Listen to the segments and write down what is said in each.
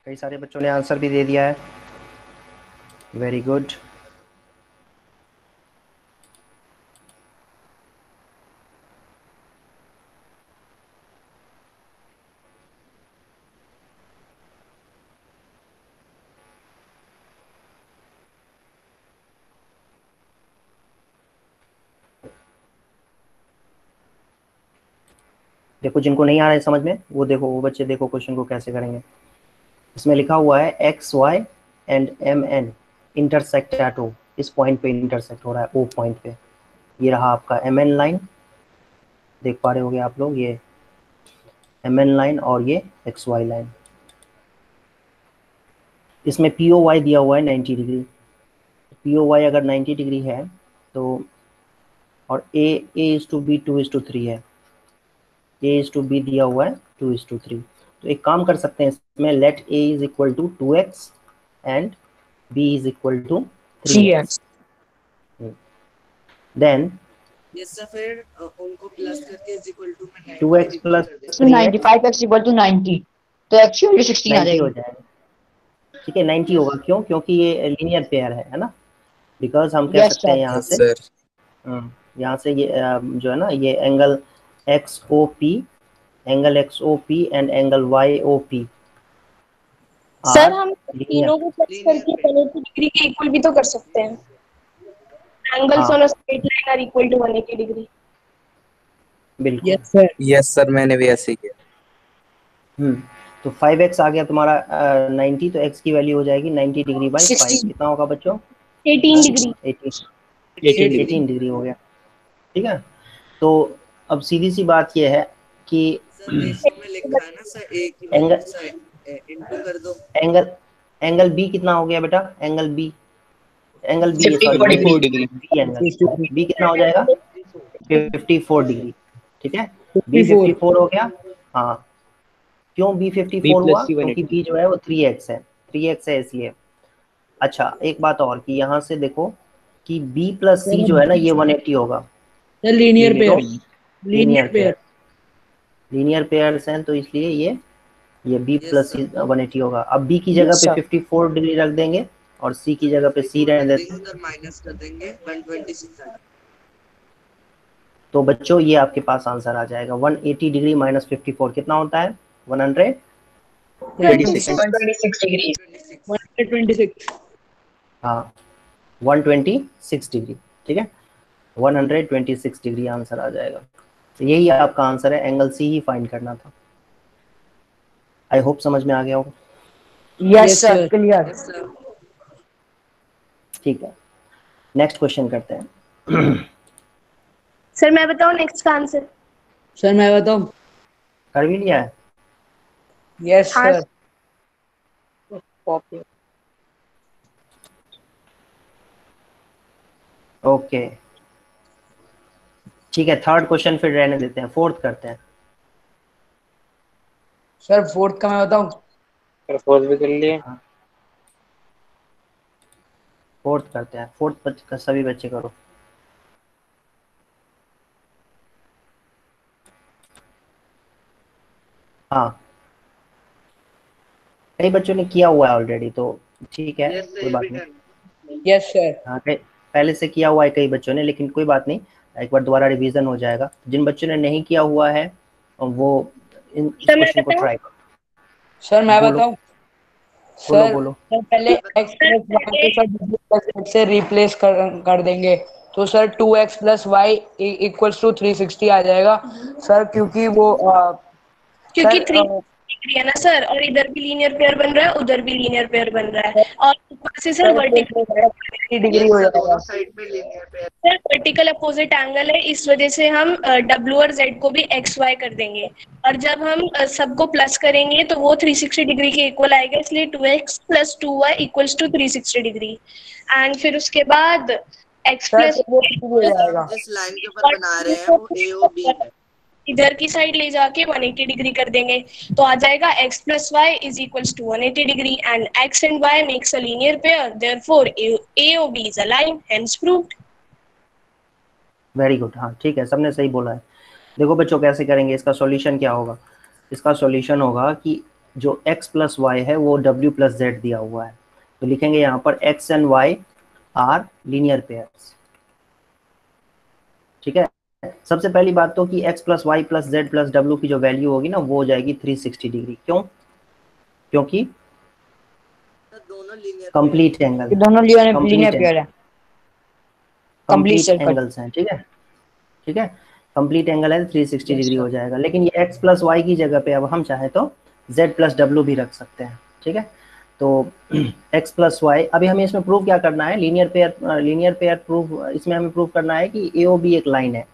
कई सारे बच्चों ने आंसर भी दे दिया है, वेरी गुड। देखो जिनको नहीं आ रहा है समझ में, वो देखो, वो बच्चे देखो क्वेश्चन को कैसे करेंगे। इसमें लिखा हुआ है x Y and M N intersect at O, इस पॉइंट पे इंटरसेक्ट हो रहा है ओ पॉइंट पे। ये रहा आपका एम एन लाइन, देख पा रहे होगे आप लोग, ये एम एन लाइन और ये एक्स वाई लाइन। इसमें पी ओ वाई दिया हुआ है 90 डिग्री। पी ओ वाई अगर 90 डिग्री है तो, और ए इज टू बी 2:3 है, ए इज टू बी दिया हुआ है 2:3। तो एक काम कर सकते हैं इसमें, let a is equal to 2x and b is equal to 3x। Then फिर उनको प्लस करके इज इक्वल टू में 2x plus 95x equal to 90, तो एक्चुअली 16 आ 90 हो जाएगी। जाएगा। ठीक है, 90 होगा, क्यों? क्योंकि ये लीनियर पेयर है ना। बिकॉज हम कह Yes, सकते हैं sir. यहाँ यस से, सर। यहाँ से ये जो है ना, ये angle x o p, angle x o p and angle y o p sir are हम लीनियर। तीनों को प्लस करके 180 डिग्री के इक्वल भी तो कर सकते हैं। एंगल्स हाँ on a straight line are equal to 180 degree. बिल्कुल। यस सर, मैंने भी ऐसे ही किया। तो 5x आ गया तुम्हारा 90, तो x की वैल्यू हो जाएगी 90 डिग्री बाई 5। 60 कितना होगा बच्चों? 18 डिग्री। 18 डिग्री हो गया। ठीक है, तो अब सीधी सी बात यह है कि सर रेशियो में लिखा है ना सर, ए की एंगल वैल्यू से इनटू कर दो। एंगल एंगल बी कितना हो गया बेटा? Angle b, angle b, sorry 54 b, b angle b कितना हो जाएगा? 54 डिग्री। ठीक है, बी 54 हो गया। हाँ, क्यों बी 54 हुआ? क्योंकि बी जो है वो 3x है, 3x है इसलिए। अच्छा एक बात और कि यहाँ से देखो कि b प्लस सी जो है ना, ये 180 होगा। Linear pair, linear pair, linear pairs हैं, तो इसलिए ये b प्लस सी 180 होगा। अब b की जगह पे 54 डिग्री रख देंगे और c की जगह पे c रहने देते, उधर माइनस कर देंगे 126। तो बच्चों ये आपके पास आंसर आ जाएगा। 180 डिग्री माइनस 54 कितना होता है? 26 डिग्री। 126। हाँ 126 डिग्री। ठीक है, 126 डिग्री आंसर आ जाएगा। तो यही आपका आंसर है, एंगल सी ही फाइंड करना था। आई होप समझ में आ गया होगा। Yes sir, clear. ठीक है, नेक्स्ट क्वेश्चन करते हैं। सर मैं बताऊं नेक्स्ट का आंसर? सर मैं बताऊं? कर भी लिया है? यस हाँ सर। ओके ठीक है, थर्ड क्वेश्चन फिर रहने देते हैं, फोर्थ करते हैं। सर फोर्थ का मैं बताऊं? सर फोर्थ भी कर लिए। फोर्थ करते हैं, फोर्थ का सभी बच्चे करो। हाँ, कई बच्चों ने किया हुआ है ऑलरेडी, तो ठीक है, कोई बात नहीं। Yes sir. हाँ, पहले से किया हुआ है कई बच्चों ने, लेकिन कोई बात नहीं, एक बार दोबारा रिवीजन हो जाएगा। जिन बच्चों ने नहीं किया हुआ है वो इस क्वेश्चन को ट्राई करो। सर मैं बोलो बताऊं? बोलो सर बोलो। पहले x प्लस वाई को सर x से रिप्लेस कर देंगे, तो sir 2x plus y equals to 360 आ जाएगा सर, क्योंकि वो क्योंकि सर 3 डिग्री है ना सर, और इधर भी लीनियर पेयर बन रहा है, उधर भी लीनियर पेयर बन रहा है, और ऊपर से सर वर्टिकल डिग्री हो जाएगा। सर वर्टिकल अपोजिट एंगल है, इस वजह से हम W और Z को भी एक्स वाई कर देंगे, और जब हम सबको प्लस करेंगे तो वो 360 डिग्री के इक्वल आएगा, इसलिए 2x plus 2y equals to 360 degree. And फिर उसके बाद x सर प्लस वो हो जाएगा। जिस लाइन के ऊपर बना रहे हैं वो AOB है। इधर की साइड ले जाके 180 डिग्री कर देंगे, तो आ जाएगा x plus y is equals to 180 degree, and x and y makes a linear pair, therefore AOB is a line, hence proved. Very good, हाँ ठीक है, सबने सही बोला है। देखो बच्चों कैसे करेंगे, इसका सॉल्यूशन क्या होगा? इसका सॉल्यूशन होगा कि जो x प्लस वाई है वो w प्लस जेड दिया हुआ है, तो लिखेंगे यहाँ पर x and y are linear pairs. ठीक है, सबसे पहली बात तो कि x plus y plus z plus डब्ल्यू की जो वैल्यू होगी ना वो हो जाएगी 360 डिग्री। क्यों? क्योंकि दोनों लीनियर कंप्लीट एंगल, ये दोनों लीनियर कंप्लीट पेयर है, कंप्लीट कंप्लीट सर्कल। एंगल्स हैं। ठीक है, ठीक है, कंप्लीट एंगल है 360 Yes, डिग्री sir. हो जाएगा। लेकिन ये x प्लस वाई की जगह पे अब हम चाहे तो z प्लस डब्ल्यू भी रख सकते हैं। ठीक है, तो x प्लस वाई, अभी हमें इसमें प्रूव क्या करना है, लीनियर पेयर प्रूव, इसमें हमें प्रूव करना है कि ए ओ बी एक लाइन है।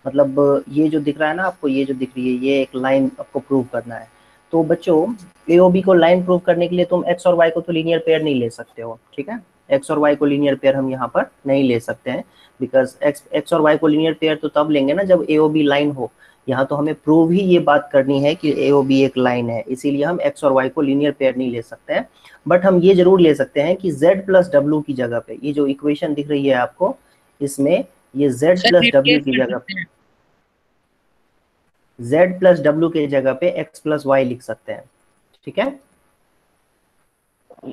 मतलब ये जो दिख रहा है ना आपको, ये जो दिख रही है ये एक लाइन आपको प्रूव करना है। तो बच्चों ए ओ बी को लाइन प्रूव करने के लिए तुम x और y को तो लीनियर पेयर नहीं ले सकते हो। ठीक है, x और y को लीनियर पेयर हम यहाँ पर नहीं ले सकते हैं, बिकॉज x और y को लीनियर पेयर तो तब लेंगे ना जब ए ओ बी लाइन हो। यहाँ तो हमें प्रूव ही ये बात करनी है कि ए ओ बी एक लाइन है, इसीलिए हम x और y को लीनियर पेयर नहीं ले सकते हैं। बट हम ये जरूर ले सकते हैं कि z प्लस डब्ल्यू की जगह पे, ये जो इक्वेशन दिख रही है आपको, इसमें ये z Sir, plus replace W की कर जगह सकते पे, हैं। z प्लस डब्ल्यू के जगह पे x प्लस वाई लिख सकते हैं। ठीक है,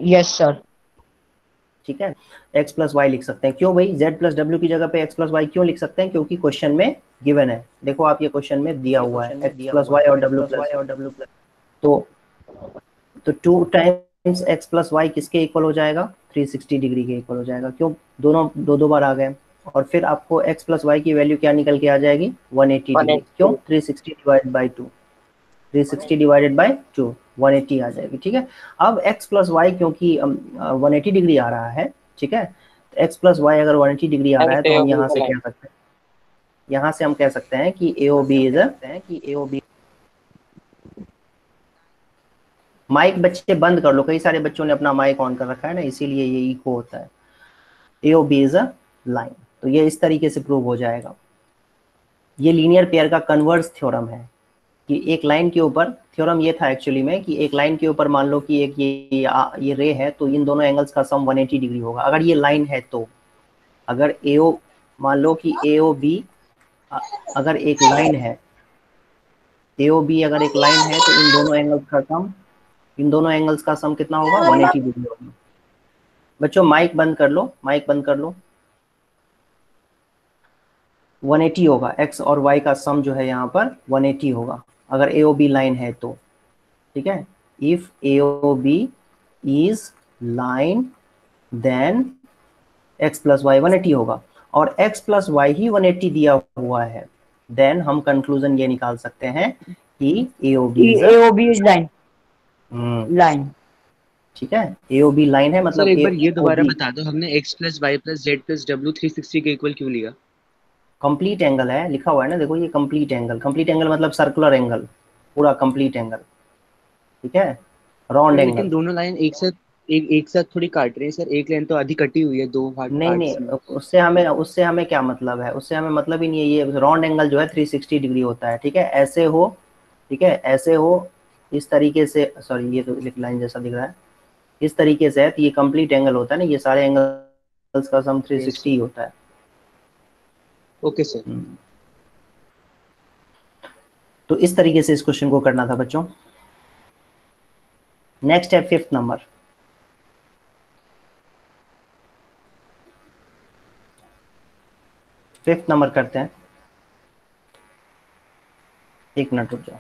Yes, sir. ठीक है, x प्लस वाई लिख सकते हैं। क्यों भाई z प्लस डब्ल्यू की जगह पे x प्लस वाई क्यों लिख सकते हैं? क्योंकि क्वेश्चन में गिवन है। देखो आप, ये क्वेश्चन में दिया हुआ है x प्लस वाई और w प्लस, तो 2 टाइम्स x प्लस वाई किसके इक्वल हो जाएगा? 360 डिग्री के इक्वल हो जाएगा। क्यों? दोनों दो बार आ गए, और फिर आपको x प्लस वाई की वैल्यू क्या निकल के आ जाएगी? 180 डिग्री। क्यों? 360 डिवाइडेड बाई 2, 360 डिवाइडेड बाई 2, 180 आ जाएगी। ठीक है, अब x प्लस वाई क्योंकि 180 डिग्री आ रहा है, ठीक है, x प्लस वाई अगर 180 डिग्री आ रहा है तो हम यहाँ से क्या सकते हैं, यहाँ से हम कह सकते हैं कि A O B is mic बच्चे बंद कर लो, कई सारे बच्चों ने अपना माइक ऑन कर रखा है ना, इसीलिए ये इको होता है। A O B is a line, तो ये इस तरीके से प्रूव हो जाएगा। ये लीनियर पेयर का कन्वर्स थ्योरम है कि एक लाइन के ऊपर, थ्योरम ये था एक्चुअली में कि एक लाइन के ऊपर मान लो कि एक ये रे है, तो इन दोनों एंगल्स का सम 180 डिग्री होगा अगर ये लाइन है तो। अगर ए ओ, मान लो कि ए ओ बी अगर एक लाइन है, ए ओ बी अगर एक लाइन है, तो इन दोनों एंगल्स का सम कितना होगा? 180 डिग्री होगा। बच्चों माइक बंद कर लो, माइक बंद कर लो। 180 होगा, x और y का सम जो है यहाँ पर 180 होगा अगर ए ओ बी लाइन है तो। ठीक है, if a O B is line then x plus y 180 होगा, और x प्लस वाई ही 180 दिया हुआ है, देन हम कंक्लूजन ये निकाल सकते हैं कि A O B is line, line. ठीक है, ए ओ बी लाइन है, मतलब सर एक बार ये दोबारा AOB बता दो, हमने x plus y plus z plus डब्ल्यू 360 के इक्वल क्यों लिया? कंप्लीट एंगल है, लिखा हुआ है ना, देखो ये कंप्लीट एंगल मतलब सर्कुलर एंगल, पूरा कंप्लीट एंगल। ठीक है, राउंड लेकिन एंगल। दोनों लाइन एक साथ थोड़ी काट रहे हैं सर, एक लाइन तो आधी कटी हुई है दो नहीं पार्ट्स में। नहीं, उससे हमें क्या मतलब है? उससे हमें मतलब ही नहीं है। ये राउंड एंगल जो है 360 डिग्री होता है। ठीक है, ऐसे हो, ठीक है, ऐसे हो, इस तरीके से, सॉरी ये तो लाइन जैसा दिख रहा है, इस तरीके से है, तो ये कंप्लीट एंगल होता है ना, ये सारे एंगल्स का सम 360 ही होता है। Okay sir. तो इस तरीके से इस क्वेश्चन को करना था बच्चों। नेक्स्ट है 5th नंबर। फिफ्थ नंबर करते हैं, एक मिनट रुक जाओ।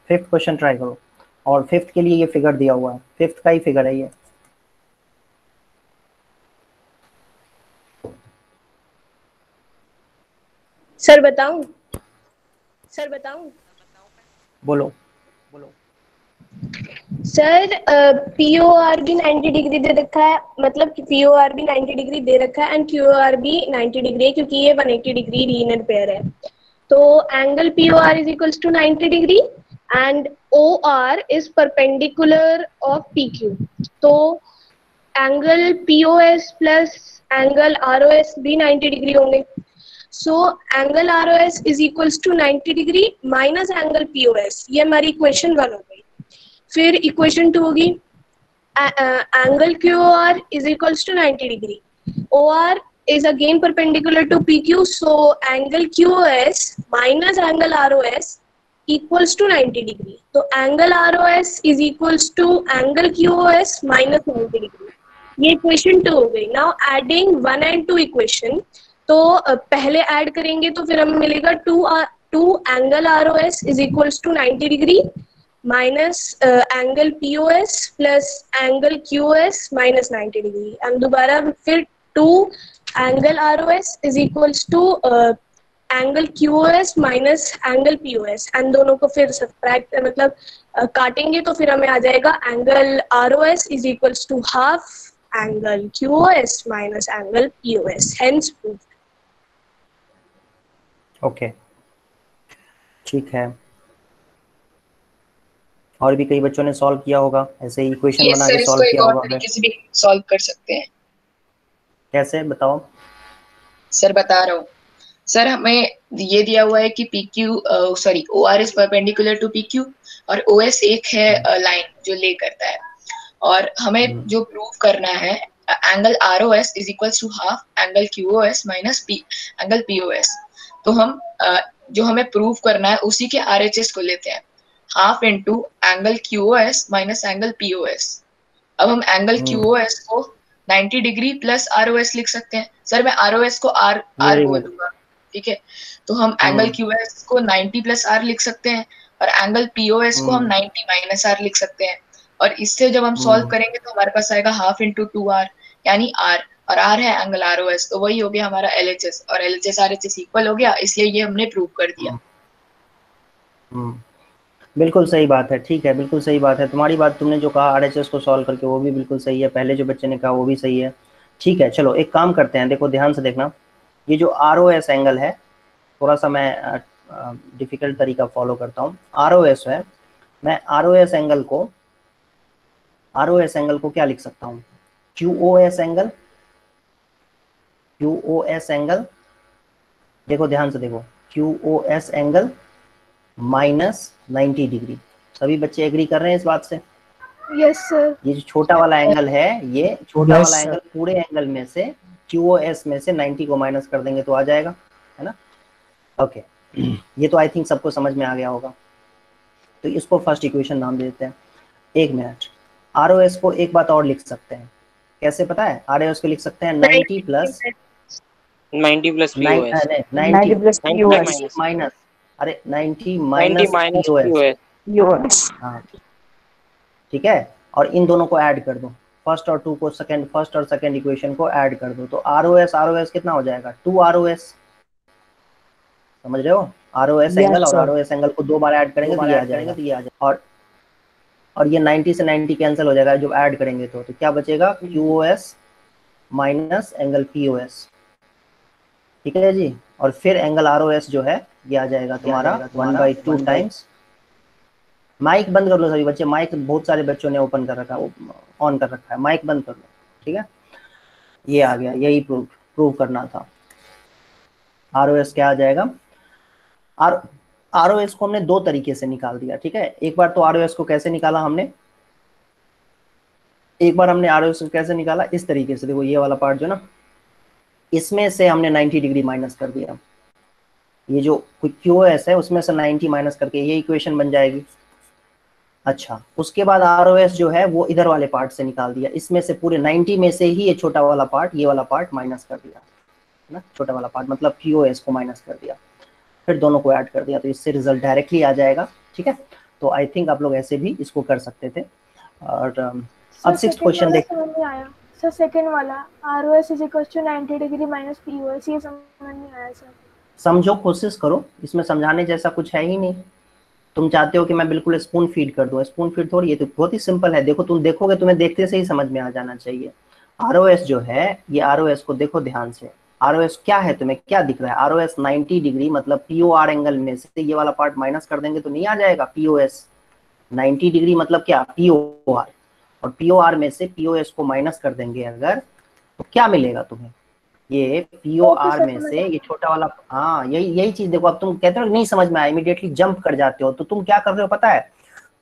फिफ्थ क्वेश्चन ट्राई करो, और फिफ्थ के लिए ये फिगर दिया हुआ है, फिफ्थ का ही फिगर है ये। सर बताऊं? बोलो। सर पी ओ आर भी 90 डिग्री दे रखा है, मतलब पी ओ आर भी 90 डिग्री दे रखा है एंड क्यू आर भी 90 डिग्री है, क्योंकि ये 180 डिग्री लीनियर पेयर है। तो angle P O R is equals to 90 degree and O R is perpendicular of P Q. तो angle P O S plus angle R O S भी 90 degree होंगे। So angle ROS is equals to 90 degree minus angle POS, ये हमारी equation 1 हो गई। फिर equation 2 होगी angle QOR is equals to 90 degree. OR is again perpendicular to PQ, so angle QOS minus angle ROS equals to 90 degree. So angle ROS is equals to angle QOS minus 90 degree. ये equation 2 हो गई। Now adding 1 and 2 equation, तो पहले add करेंगे तो फिर हमें मिलेगा 2 angle ROS is equals to 90 degree minus angle POS plus angle QOS minus 90 degree, and दोबारा फिर 2 angle ROS is equals to angle QOS minus angle POS, and दोनों को फिर सब्ट्रैक्ट मतलब काटेंगे तो फिर हमें आ जाएगा angle ROS is equals to half angle QOS minus angle POS, hence proved. Okay, ठीक है। और भी कई बच्चों ने सॉल्व किया होगा ऐसे ही इक्वेशन बना के सॉल्व किया होगा। तरीके से भी सॉल्व कर सकते हैं। कैसे बताओ सर? बता रहा हूँ सर, हमें ये दिया हुआ है कि OR is perpendicular to PQ और OS एक है लाइन जो ले करता है, और हमें जो प्रूव करना है angle ROS is equals to half angle QOS minus angle POS। तो हम जो हमें प्रूव करना है उसी के RHS को लेते हैं, half into angle QOS minus angle POS। अब हम एंगल QOS को 90 डिग्री प्लस ROS लिख सकते हैं। सर मैं ROS को R बोल दूंगा, ठीक है? तो हम एंगल QOS को 90 प्लस R लिख सकते हैं और एंगल POS को हम 90 माइनस R लिख सकते हैं, और इससे जब हम सॉल्व करेंगे तो हमारे पास आएगा हाफ इंटू 2R यानी R, और R है एंगल ROS, तो वही हो गया हमारा LHS, और LHS RHS इक्वल हो गया, इसलिए ये हमने प्रूव कर दिया। बिल्कुल सही बात है, ठीक है, बिल्कुल सही बात है तुम्हारी बात। तुमने जो कहा RHS को सॉल्व करके वो भी बिल्कुल सही है, पहले जो बच्चे ने कहा वो भी सही है। ठीक है, चलो एक काम करते हैं, देखो ध्यान से देखना, ये जो ROS एंगल है, थोड़ा सा मैं डिफिकल्ट तरीका फॉलो करता हूँ। ROS है, मैं ROS एंगल को क्या लिख सकता हूँ? QOS एंगल, देखो ध्यान से देखो, QOS एंगल माइनस 90 डिग्री। सभी बच्चे एग्री कर रहे हैं इस बात से? Yes sir. ये जो छोटा वाला एंगल है, ये छोटा वाला एंगल पूरे एंगल में से QOS में से 90 को माइनस कर देंगे तो आ जाएगा, है ना? ओके, ये तो आई थिंक सबको समझ में आ गया होगा। तो इसको फर्स्ट इक्वेशन नाम दे देते हैं। एक मिनट, ROS को एक बात और लिख सकते हैं, कैसे पता है? ROS को लिख सकते हैं 90 प्लस माइनस, अरे 90 माइनस POS। हाँ ठीक है, और इन दोनों को ऐड कर दो, फर्स्ट और सेकंड इक्वेशन को ऐड कर दो, तो ROS कितना हो जाएगा? 2 ROS। समझ रहे हो? ROS एंगल और ROS एंगल को 2 बार ऐड करेंगे तो ये आ जाएगा, और ये 90 से 90 कैंसिल हो जाएगा जब ऐड करेंगे तो क्या बचेगा? QOS माइनस एंगल POS, ठीक है जी। और फिर एंगल ROS जो है ये आ जाएगा तुम्हारा 1/2 टाइम्स। माइक बंद कर लो सभी बच्चे, माइक बहुत सारे बच्चों ने ऑन कर रखा है, माइक बंद कर लो, ठीक है? ये आ गया, यही प्रूव करना था। ROS क्या आ जाएगा? ROS को हमने 2 तरीके से निकाल दिया, ठीक है? एक बार तो ROS को कैसे निकाला हमने, ROS को कैसे निकाला, इस तरीके से, देखो ये वाला पार्ट जो ना, इसमें से हमने 90 डिग्री माइनस कर दिया, ये जो QOS है उसमें से 90 माइनस करके ये इक्वेशन बन जाएगी। अच्छा, उसके बाद ROS जो है वो इधर वाले पार्ट से निकाल दिया, इसमें से पूरे 90 में से ही ये छोटा वाला पार्ट, ये वाला पार्ट माइनस कर दिया, है ना? छोटा वाला पार्ट मतलब QOS को माइनस कर दिया, फिर दोनों को ऐड कर दिया, तो इससे रिजल्ट डायरेक्टली आ जाएगा, ठीक है? तो आई थिंक आप लोग ऐसे भी इसको कर सकते थे। और अब 6th क्वेश्चन देख। सर सेकंड वाला ROS is equal to 90 degree minus POS, ये समझ नहीं आया सर। समझो, कोशिश करो, इसमें समझाने जैसा कुछ है ही नहीं। तुम चाहते हो कि मैं बिल्कुल स्पून फीड कर दूं, स्पून फीड थोड़ी, ये तो बहुत ही सिंपल है। देखो तुम देखोगे, तुम्हें देखते से ही समझ में आ जाना चाहिए। ROS जो है, ये ROS को देखो ध्यान से, ROS क्या है, तुम्हें क्या दिख रहा है? ROS 90 डिग्री मतलब POR एंगल में से ये वाला पार्ट माइनस कर देंगे तो नहीं आ जाएगा POS। 90 डिग्री मतलब क्या? POR, और POR में से POS को माइनस कर देंगे अगर, तो क्या मिलेगा तुम्हें? ये POR में से ये छोटा वाला, हाँ यही चीज देखो। अब तुम कहते हो नहीं समझ में आया, इमीडिएटली जंप कर जाते हो, तो तुम क्या कर रहे हो पता है,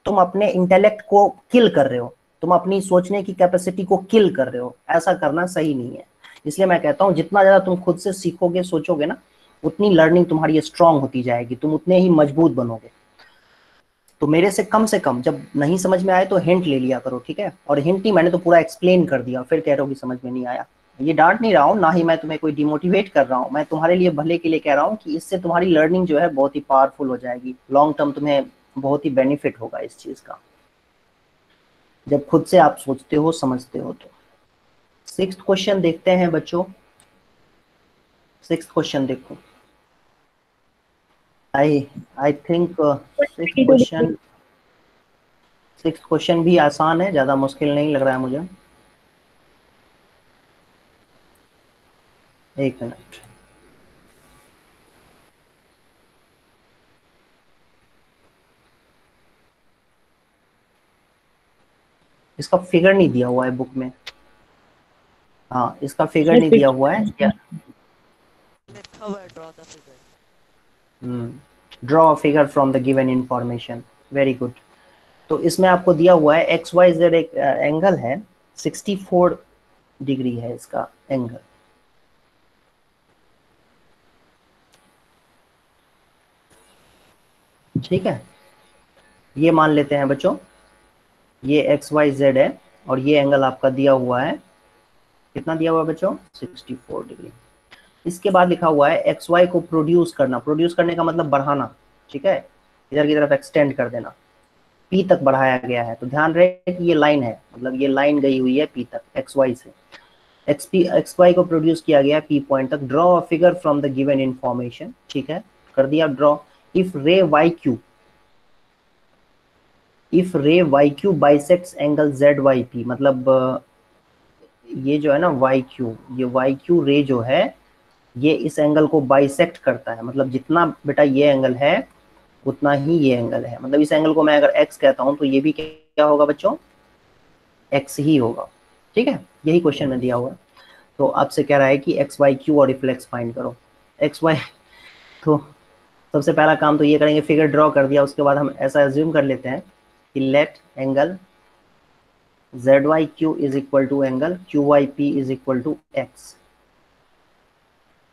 तुम अपने इंटेलेक्ट को किल कर रहे हो, तुम अपनी सोचने की कैपेसिटी को किल कर रहे हो। ऐसा करना सही नहीं है। इसलिए मैं कहता हूँ जितना ज्यादा तुम खुद से सीखोगे सोचोगे ना, उतनी लर्निंग तुम्हारी स्ट्रांग होती जाएगी, तुम उतने ही मजबूत बनोगे। तो मेरे से कम जब नहीं समझ में आए तो हिंट ले लिया करो, ठीक है। और हिंट ही मैंने तो पूरा एक्सप्लेन कर दिया, फिर कह रहे हो कि समझ में नहीं आया। ये डांट नहीं रहा हूँ, ना ही मैं तुम्हें कोई डिमोटिवेट कर रहा हूँ, मैं तुम्हारे लिए भले के लिए कह रहा हूँ कि इससे तुम्हारी लर्निंग जो है बहुत ही पावरफुल हो जाएगी। लॉन्ग टर्म तुम्हें बहुत ही बेनिफिट होगा इस चीज का, जब खुद से आप सोचते हो समझते हो। तो 6th क्वेश्चन देखते हैं बच्चों। 6th क्वेश्चन देखो। आई थिंक 6th क्वेश्चन भी आसान है, ज्यादा मुश्किल नहीं लग रहा है मुझे। एक मिनट। इसका फिगर नहीं दिया हुआ है बुक में। हाँ, इसका फिगर नहीं दिया हुआ है क्या? Draw a figure from the given information. Very good. तो इसमें आपको दिया हुआ है XYZ एक एंगल है, 64 डिग्री है इसका एंगल। ठीक है, ये मान लेते हैं बच्चों, ये XYZ है और ये एंगल आपका दिया हुआ है, कितना दिया हुआ है बच्चों? 64 डिग्री। इसके बाद लिखा हुआ है XY को प्रोड्यूस करना। प्रोड्यूस करने का मतलब बढ़ाना, ठीक है, इधर की तरफ एक्सटेंड कर देना। P तक बढ़ाया गया है, तो ध्यान रहे कि ये लाइन है, मतलब ये लाइन गई हुई है P तक XY से। XY को प्रोड्यूस किया गया P पॉइंट तक। Draw a figure from the given information, ठीक है, कर दिया ड्रॉ। इफ रे YQ बाइसेक्ट्स एंगल ZYP, मतलब ये जो है ना YQ, ये YQ रे जो है ये इस एंगल को बाइसेक्ट करता है। मतलब जितना बेटा ये एंगल है उतना ही ये एंगल है। मतलब इस एंगल को मैं अगर x कहता हूं तो ये भी क्या होगा बच्चों? x ही होगा। ठीक है, यही क्वेश्चन में दिया हुआ है। तो आपसे कह रहा है कि XYQ और रिफ्लेक्स फाइंड करो। XY, तो सबसे पहला काम तो ये करेंगे, फिगर ड्रॉ कर दिया, उसके बाद हम ऐसा एज्यूम कर लेते हैं कि let angle ZYQ is equal to angle QYP is equal to x।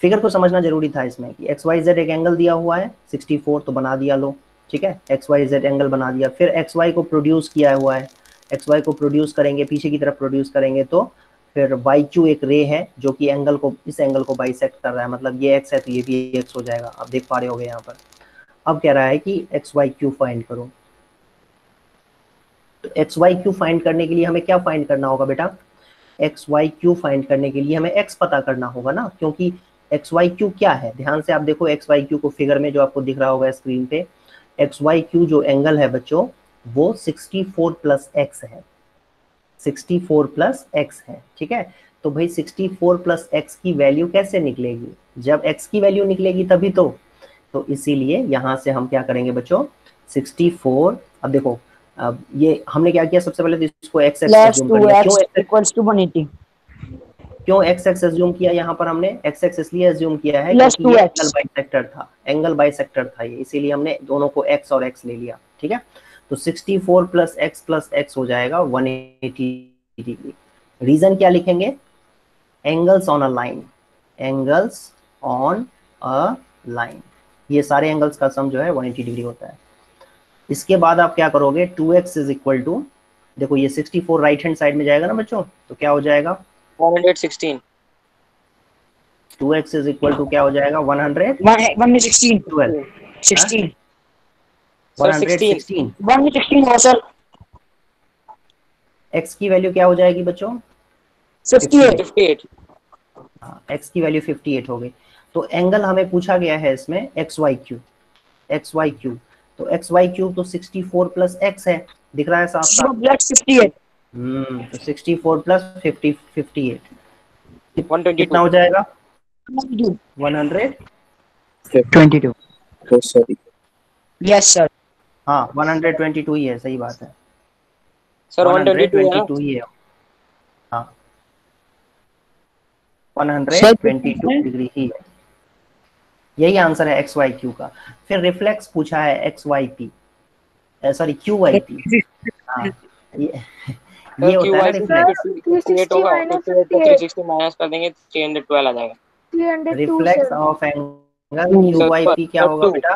Figure को समझना जरूरी था इसमें कि XYZ एक एंगल दिया हुआ है 64, तो बना दिया लो, ठीक है, XYZ एंगल बना दिया। फिर XY को प्रोड्यूस किया हुआ है, XY को प्रोड्यूस करेंगे, पीछे की तरफ प्रोड्यूस करेंगे, तो फिर YQ एक रे है जो कि एंगल को, इस एंगल को बाइसेक्ट कर रहा है, मतलब ये x है तो ये भी x हो जाएगा। आप देख पा रहे होगे यहाँ पर। अब कह रहा है कि XYQ फाइंड करो। तो XYQ फाइंड करने के लिए हमें क्या फाइंड करना होगा बेटा? XYQ फाइंड करने के लिए हमें x पता करना होगा ना, क्योंकि XYQ क्या है, ध्यान से आप देखो XYQ को फिगर में जो आपको दिख रहा होगा स्क्रीन पे। XYQ जो एंगल है बच्चों वो 64 प्लस x है, 64 प्लस x है, ठीक है। तो भाई 64 प्लस x की वैल्यू कैसे निकलेगी? जब x की वैल्यू निकलेगी तभी तो इसीलिए यहाँ से हम क्या करेंगे बच्चों, 64। अब देखो, अब ये हमने क्या किया, सबसे पहले तो इसको x एज्यूम कर लिया। क्यों x एज्यूम किया यहाँ पर हमने? x इसलिए एज्यूम किया है क्योंकि ये एंगल बाइसेक्टर था, एंगल बाइसेक्टर था ये, इसीलिए हमने दोनों को x और x ले लिया, ठीक है। तो 64 प्लस x हो जाएगा 180 डिग्री। रीजन क्या लिखेंगे? Angles on a line, angles on a line, ये सारे एंगल्स का सम जो है 180 डिग्री होता है। इसके बाद आप क्या करोगे, 2x इज इक्वल टू, देखो ये 64 राइट हैंड साइड में जाएगा ना बच्चों, तो क्या हो जाएगा? 116। 2x इज इक्वल टू क्या हो जाएगा? 116 हो सर। x की वैल्यू क्या हो जाएगी बच्चों? 58। हाँ, x की वैल्यू 58 हो गई। तो एंगल हमें पूछा गया है इसमें XYQ, तो XYQ तो 64 प्लस x है, दिख रहा है साफ साफ। 68। तो 64 प्लस 58 कितना हो जाएगा? 122। Sorry, yes sir. हाँ 122 ही है, सही बात है सर 122 ही है। हाँ 122 डिग्री ही है। यही आंसर है एक्स वाई क्यू का। फिर रिफ्लेक्स पूछा है x y p, sorry q y p. हाँ ये होता है ना रिफ्लेक्स। 360 minus 58 360 माइनस कर देंगे 312 आ जाएगा। 302 reflex sir। Of angle q y p क्या होगा बेटा?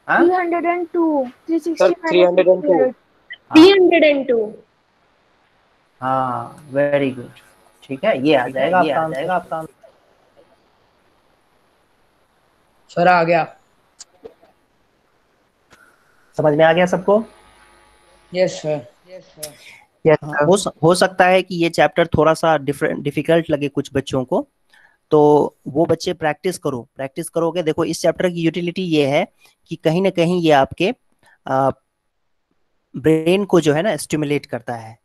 हाँ 302 360 सर minus 58 302। हाँ वेरी गुड, ठीक है, ये आ जाएगा आपका सर आ गया। समझ में आ गया सबको? Yes sir. हाँ, हो सकता है कि ये चैप्टर थोड़ा सा डिफिकल्ट लगे कुछ बच्चों को, तो वो बच्चे प्रैक्टिस करोगे। देखो इस चैप्टर की यूटिलिटी ये है कि कहीं ना कहीं ये आपके ब्रेन को जो है ना स्टिमुलेट करता है,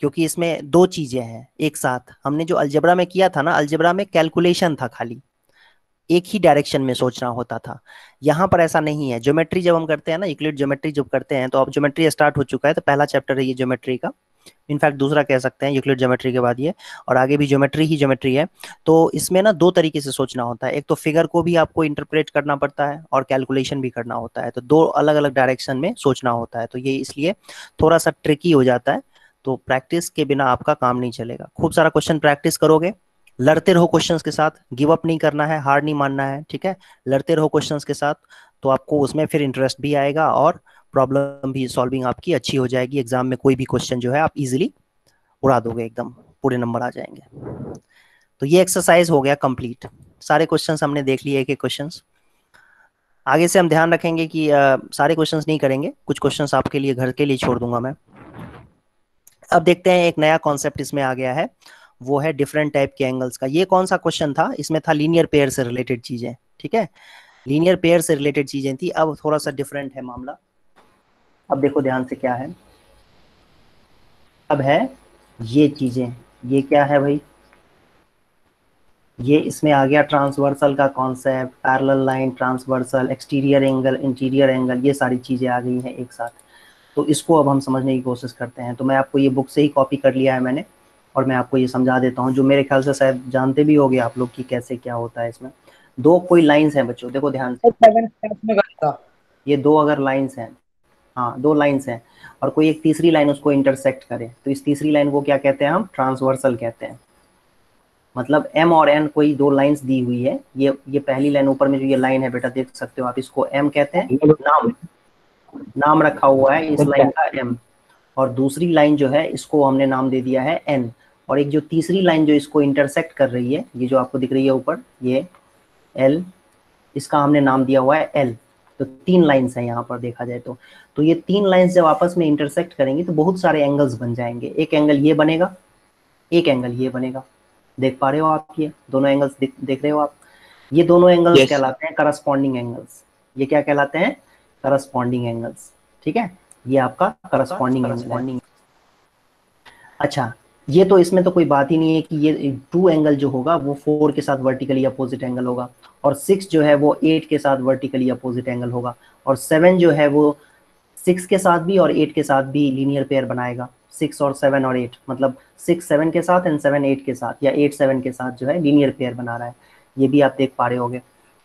क्योंकि इसमें दो चीजें हैं एक साथ। हमने जो अलजेब्रा में किया था ना, अलजेब्रा में कैलकुलेशन था, खाली एक ही डायरेक्शन में सोचना होता था। यहाँ पर ऐसा नहीं है। ज्योमेट्री जब हम करते हैं ना, यूक्लिड ज्योमेट्री जब करते हैं, तो अब ज्योमेट्री स्टार्ट हो चुका है, तो पहला चैप्टर है ये ज्योमेट्री का, इनफैक्ट दूसरा कह सकते हैं यूक्लिड ज्योमेट्री के बाद ये, और आगे भी ज्योमेट्री ही ज्योमेट्री है। तो इसमें ना दो तरीके से सोचना होता है, एक तो फिगर को भी आपको इंटरप्रेट करना पड़ता है और कैलकुलेशन भी करना होता है, तो दो अलग अलग डायरेक्शन में सोचना होता है, तो ये इसलिए थोड़ा सा ट्रिकी हो जाता है। तो प्रैक्टिस के बिना आपका काम नहीं चलेगा। खूब सारा क्वेश्चन प्रैक्टिस करोगे, लड़ते रहो क्वेश्चंस के साथ, गिव अप नहीं करना है, हार नहीं मानना है, ठीक है। लड़ते रहो क्वेश्चंस के साथ, तो आपको उसमें फिर इंटरेस्ट भी आएगा और प्रॉब्लम भी सॉल्विंग आपकी अच्छी हो जाएगी। एग्जाम में कोई भी क्वेश्चन जो है आप इजीली उड़ा दोगे, एकदम पूरे नंबर आ जाएंगे। तो ये एक्सरसाइज हो गया कंप्लीट, सारे क्वेश्चंस हमने देख लिए, एक एक क्वेश्चंस। आगे से हम ध्यान रखेंगे कि सारे क्वेश्चंस नहीं करेंगे, कुछ क्वेश्चंस आपके लिए घर के लिए छोड़ दूंगा मैं। अब देखते हैं एक नया कॉन्सेप्ट इसमें आ गया है, वो है डिफरेंट टाइप के एंगल्स का। ये कौन सा क्वेश्चन था? इसमें था लीनियर पेयर से रिलेटेड चीजें, ठीक है, लीनियर पेयर से रिलेटेड चीजें थी। अब थोड़ा सा डिफरेंट है मामला। अब देखो ध्यान से क्या है, अब है ये चीजें, ये क्या है भाई? ये इसमें आ गया ट्रांसवर्सल का concept, parallel line, transversal, exterior angle, interior angle, ये सारी चीजें आ गई हैं एक साथ। तो इसको अब हम समझने की कोशिश करते हैं। तो मैं आपको ये बुक से ही कॉपी कर लिया है मैंने, और मैं आपको ये समझा देता हूँ, जो मेरे ख्याल से शायद जानते भी होगे आप लोग कि कैसे क्या होता है इसमें। दो कोई लाइंस हैं बच्चों, देखो ध्यान से, ये दो अगर लाइंस हैं, हाँ दो लाइंस हैं, और कोई एक तीसरी लाइन उसको इंटरसेक्ट करे, तो इस तीसरी लाइन को क्या कहते हैं? हम ट्रांसवर्सल कहते हैं। मतलब m और n कोई दो लाइंस दी हुई है, ये पहली लाइन ऊपर में जो ये लाइन है बेटा देख सकते हो आप, इसको m कहते हैं, नाम रखा हुआ है इस लाइन का m, और दूसरी लाइन जो है इसको हमने नाम दे दिया है n, और एक जो तीसरी लाइन जो इसको इंटरसेक्ट कर रही है, ये जो आपको दिख रही है ऊपर, ये l, इसका हमने नाम दिया हुआ है l। तो तीन लाइंस हैं यहाँ पर देखा जाए तो ये तीन लाइंस जब आपस में इंटरसेक्ट करेंगी तो बहुत सारे एंगल्स बन जाएंगे। एक एंगल ये बनेगा, एक एंगल ये बनेगा, देख पा रहे हो आप? ये दोनों एंगल्स देख रहे हो आप? ये दोनों एंगल्स कहलाते हैं करस्पॉन्डिंग एंगल्स। ये क्या कहलाते हैं? करस्पॉन्डिंग एंगल्स, ठीक है, ये आपका करस्पॉन्डिंग एंगल। अच्छा, ये तो इसमें तो कोई बात ही नहीं है कि ये 2 एंगल जो होगा वो 4 के साथ वर्टिकली अपोजिट एंगल होगा, और 6 जो है वो 8 के साथ वर्टिकली अपोजिट एंगल होगा, और 7 जो है वो 6 के साथ भी और 8 के साथ भी लीनियर पेयर बनाएगा। 6 और 7 और 8, मतलब 6 7 के साथ एंड 7 8 के साथ, या 8 7 के साथ जो है लीनियर पेयर बना रहा है। ये भी आप देख पा रहे होगे।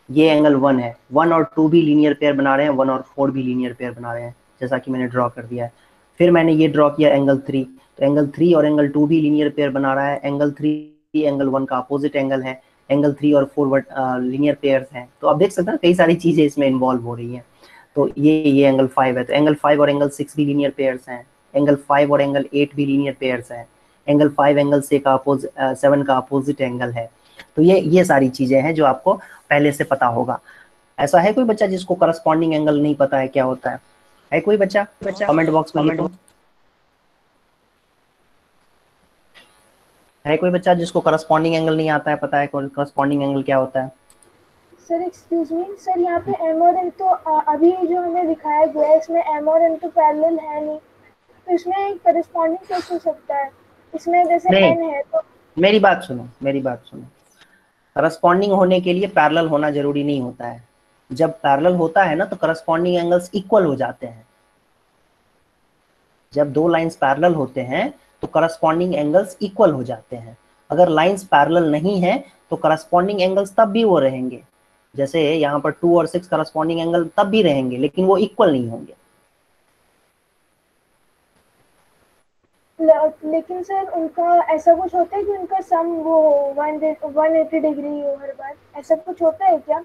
ये एंगल 1 है, 1 और 2 भी लीनियर पेयर बना रहे हैं, 1 और 4 भी लीनियर पेयर बना रहे हैं, जैसा कि मैंने ड्रॉ कर दिया है। फिर मैंने ये ड्रॉ किया एंगल 3, तो एंगल 3 और एंगल 2 भी लीनियर पेयर बना रहा है। एंगल 3 एंगल 1 का अपोजिट एंगल है, एंगल 3 और 4 लीनियर पेयर्स हैं। तो आप देख सकते हैं कई सारी चीजें इसमें इन्वॉल्व हो रही हैं। तो ये एंगल 5 है, तो एंगल 5 और एंगल 6 भी लीनियर पेयर्स हैं। एंगल 5 और एंगल 8 भी लीनियर पेयर्स हैं। एंगल 5 एंगल 7 का अपोजिट एंगल है। तो ये सारी चीजें हैं जो आपको पहले से पता होगा। ऐसा है कोई बच्चा जिसको करस्पॉन्डिंग एंगल नहीं पता है क्या होता है कोई बच्चा? कमेंट बॉक्स में लिखो। है कोई बच्चा जिसको करस्पॉन्डिंग एंगल नहीं आता है, पता है करस्पॉन्डिंग एंगल क्या होता है? सर एक्सक्यूज मी सर, यहाँ पे m और n तो अभी जो हमें दिखाया गया है इसमें m और n तो पैरेलल है नहीं, तो इसमें करस्पॉन्डिंग कैसे हो सकता है? इसमें जैसे n है तो मेरी बात सुनो, करस्पॉन्डिंग होने के लिए पैरेलल होना जरूरी नहीं होता है। जब पैरेलल होता है ना तो करस्पॉन्डिंग एंगल्स इक्वल हो जाते हैं। जब दो लाइंस पैरेलल होते हैं तो करस्पॉन्डिंग एंगल्स इक्वल हो जाते हैं। अगर लाइंस पैरेलल नहीं है तो करस्पॉन्डिंग एंगल्स तब भी वो रहेंगे, जैसे यहाँ पर 2 और 6 करस्पॉन्डिंग एंगल तब भी रहेंगे, लेकिन वो इक्वल नहीं होंगे। लेकिन सर उनका ऐसा कुछ होता है कि उनका सम वो 180 डिग्री हो हर बार, ऐसा कुछ होता है क्या?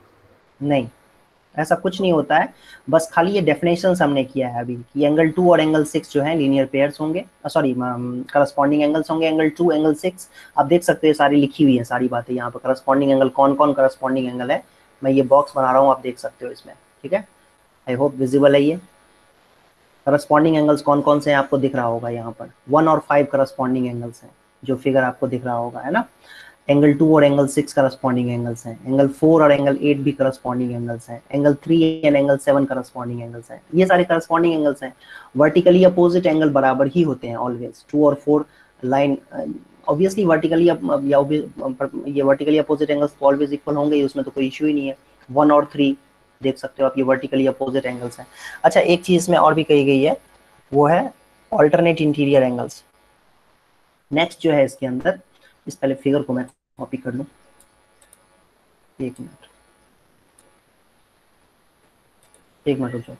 नहीं, ऐसा कुछ नहीं होता है, बस खाली ये डेफिनेशन हमने किया है अभी कि एंगल 2 और एंगल 6 जो है लीनियर पेयर्स होंगे, सॉरी करस्पॉन्डिंग एंगल्स होंगे, एंगल 2 एंगल 6। आप देख सकते हैं सारी लिखी हुई है सारी बातें यहाँ पर, करस्पॉन्डिंग एंगल कौन कौन करस्पॉन्डिंग एंगल है, मैं ये बॉक्स बना रहा हूँ, आप देख सकते हो इसमें, ठीक है। आई होप विजिबल है ये करस्पॉन्डिंग एंगल्स कौन कौन से हैं, आपको दिख रहा होगा यहाँ पर 1 और 5 करस्पॉन्डिंग एंगल्स हैं, जो फिगर आपको दिख रहा होगा, है ना। एंगल 2 और एंगल 6 करस्पॉन्डिंग एंगल्स हैं, एंगल 4 और एंगल 8 भी करस्पॉन्डिंग एंगल्स हैं, angle 3 and angle 7 corresponding angles हैं, ये सारे करस्पॉन्डिंग एंगल्स हैं। वर्टिकली अपोजिट एंगल बराबर ही होते हैं ऑलवेज, 2 और 4 लाइन ऑब्वियसली वर्टिकली, ये वर्टिकली अपोजिट एंगल्स तो ऑलवेज इक्वल होंगे, उसमें तो कोई इशू ही नहीं है। 1 और 3 देख सकते हो आप, ये वर्टिकली अपोजिट एंगल्स हैं। अच्छा, एक चीज इसमें और भी कही गई है, वो है ऑल्टरनेट इंटीरियर एंगल्स। नेक्स्ट जो है इसके अंदर, इस पहले फिगर को मैं कॉपी कर लूं, एक मिनट रुक जाओ,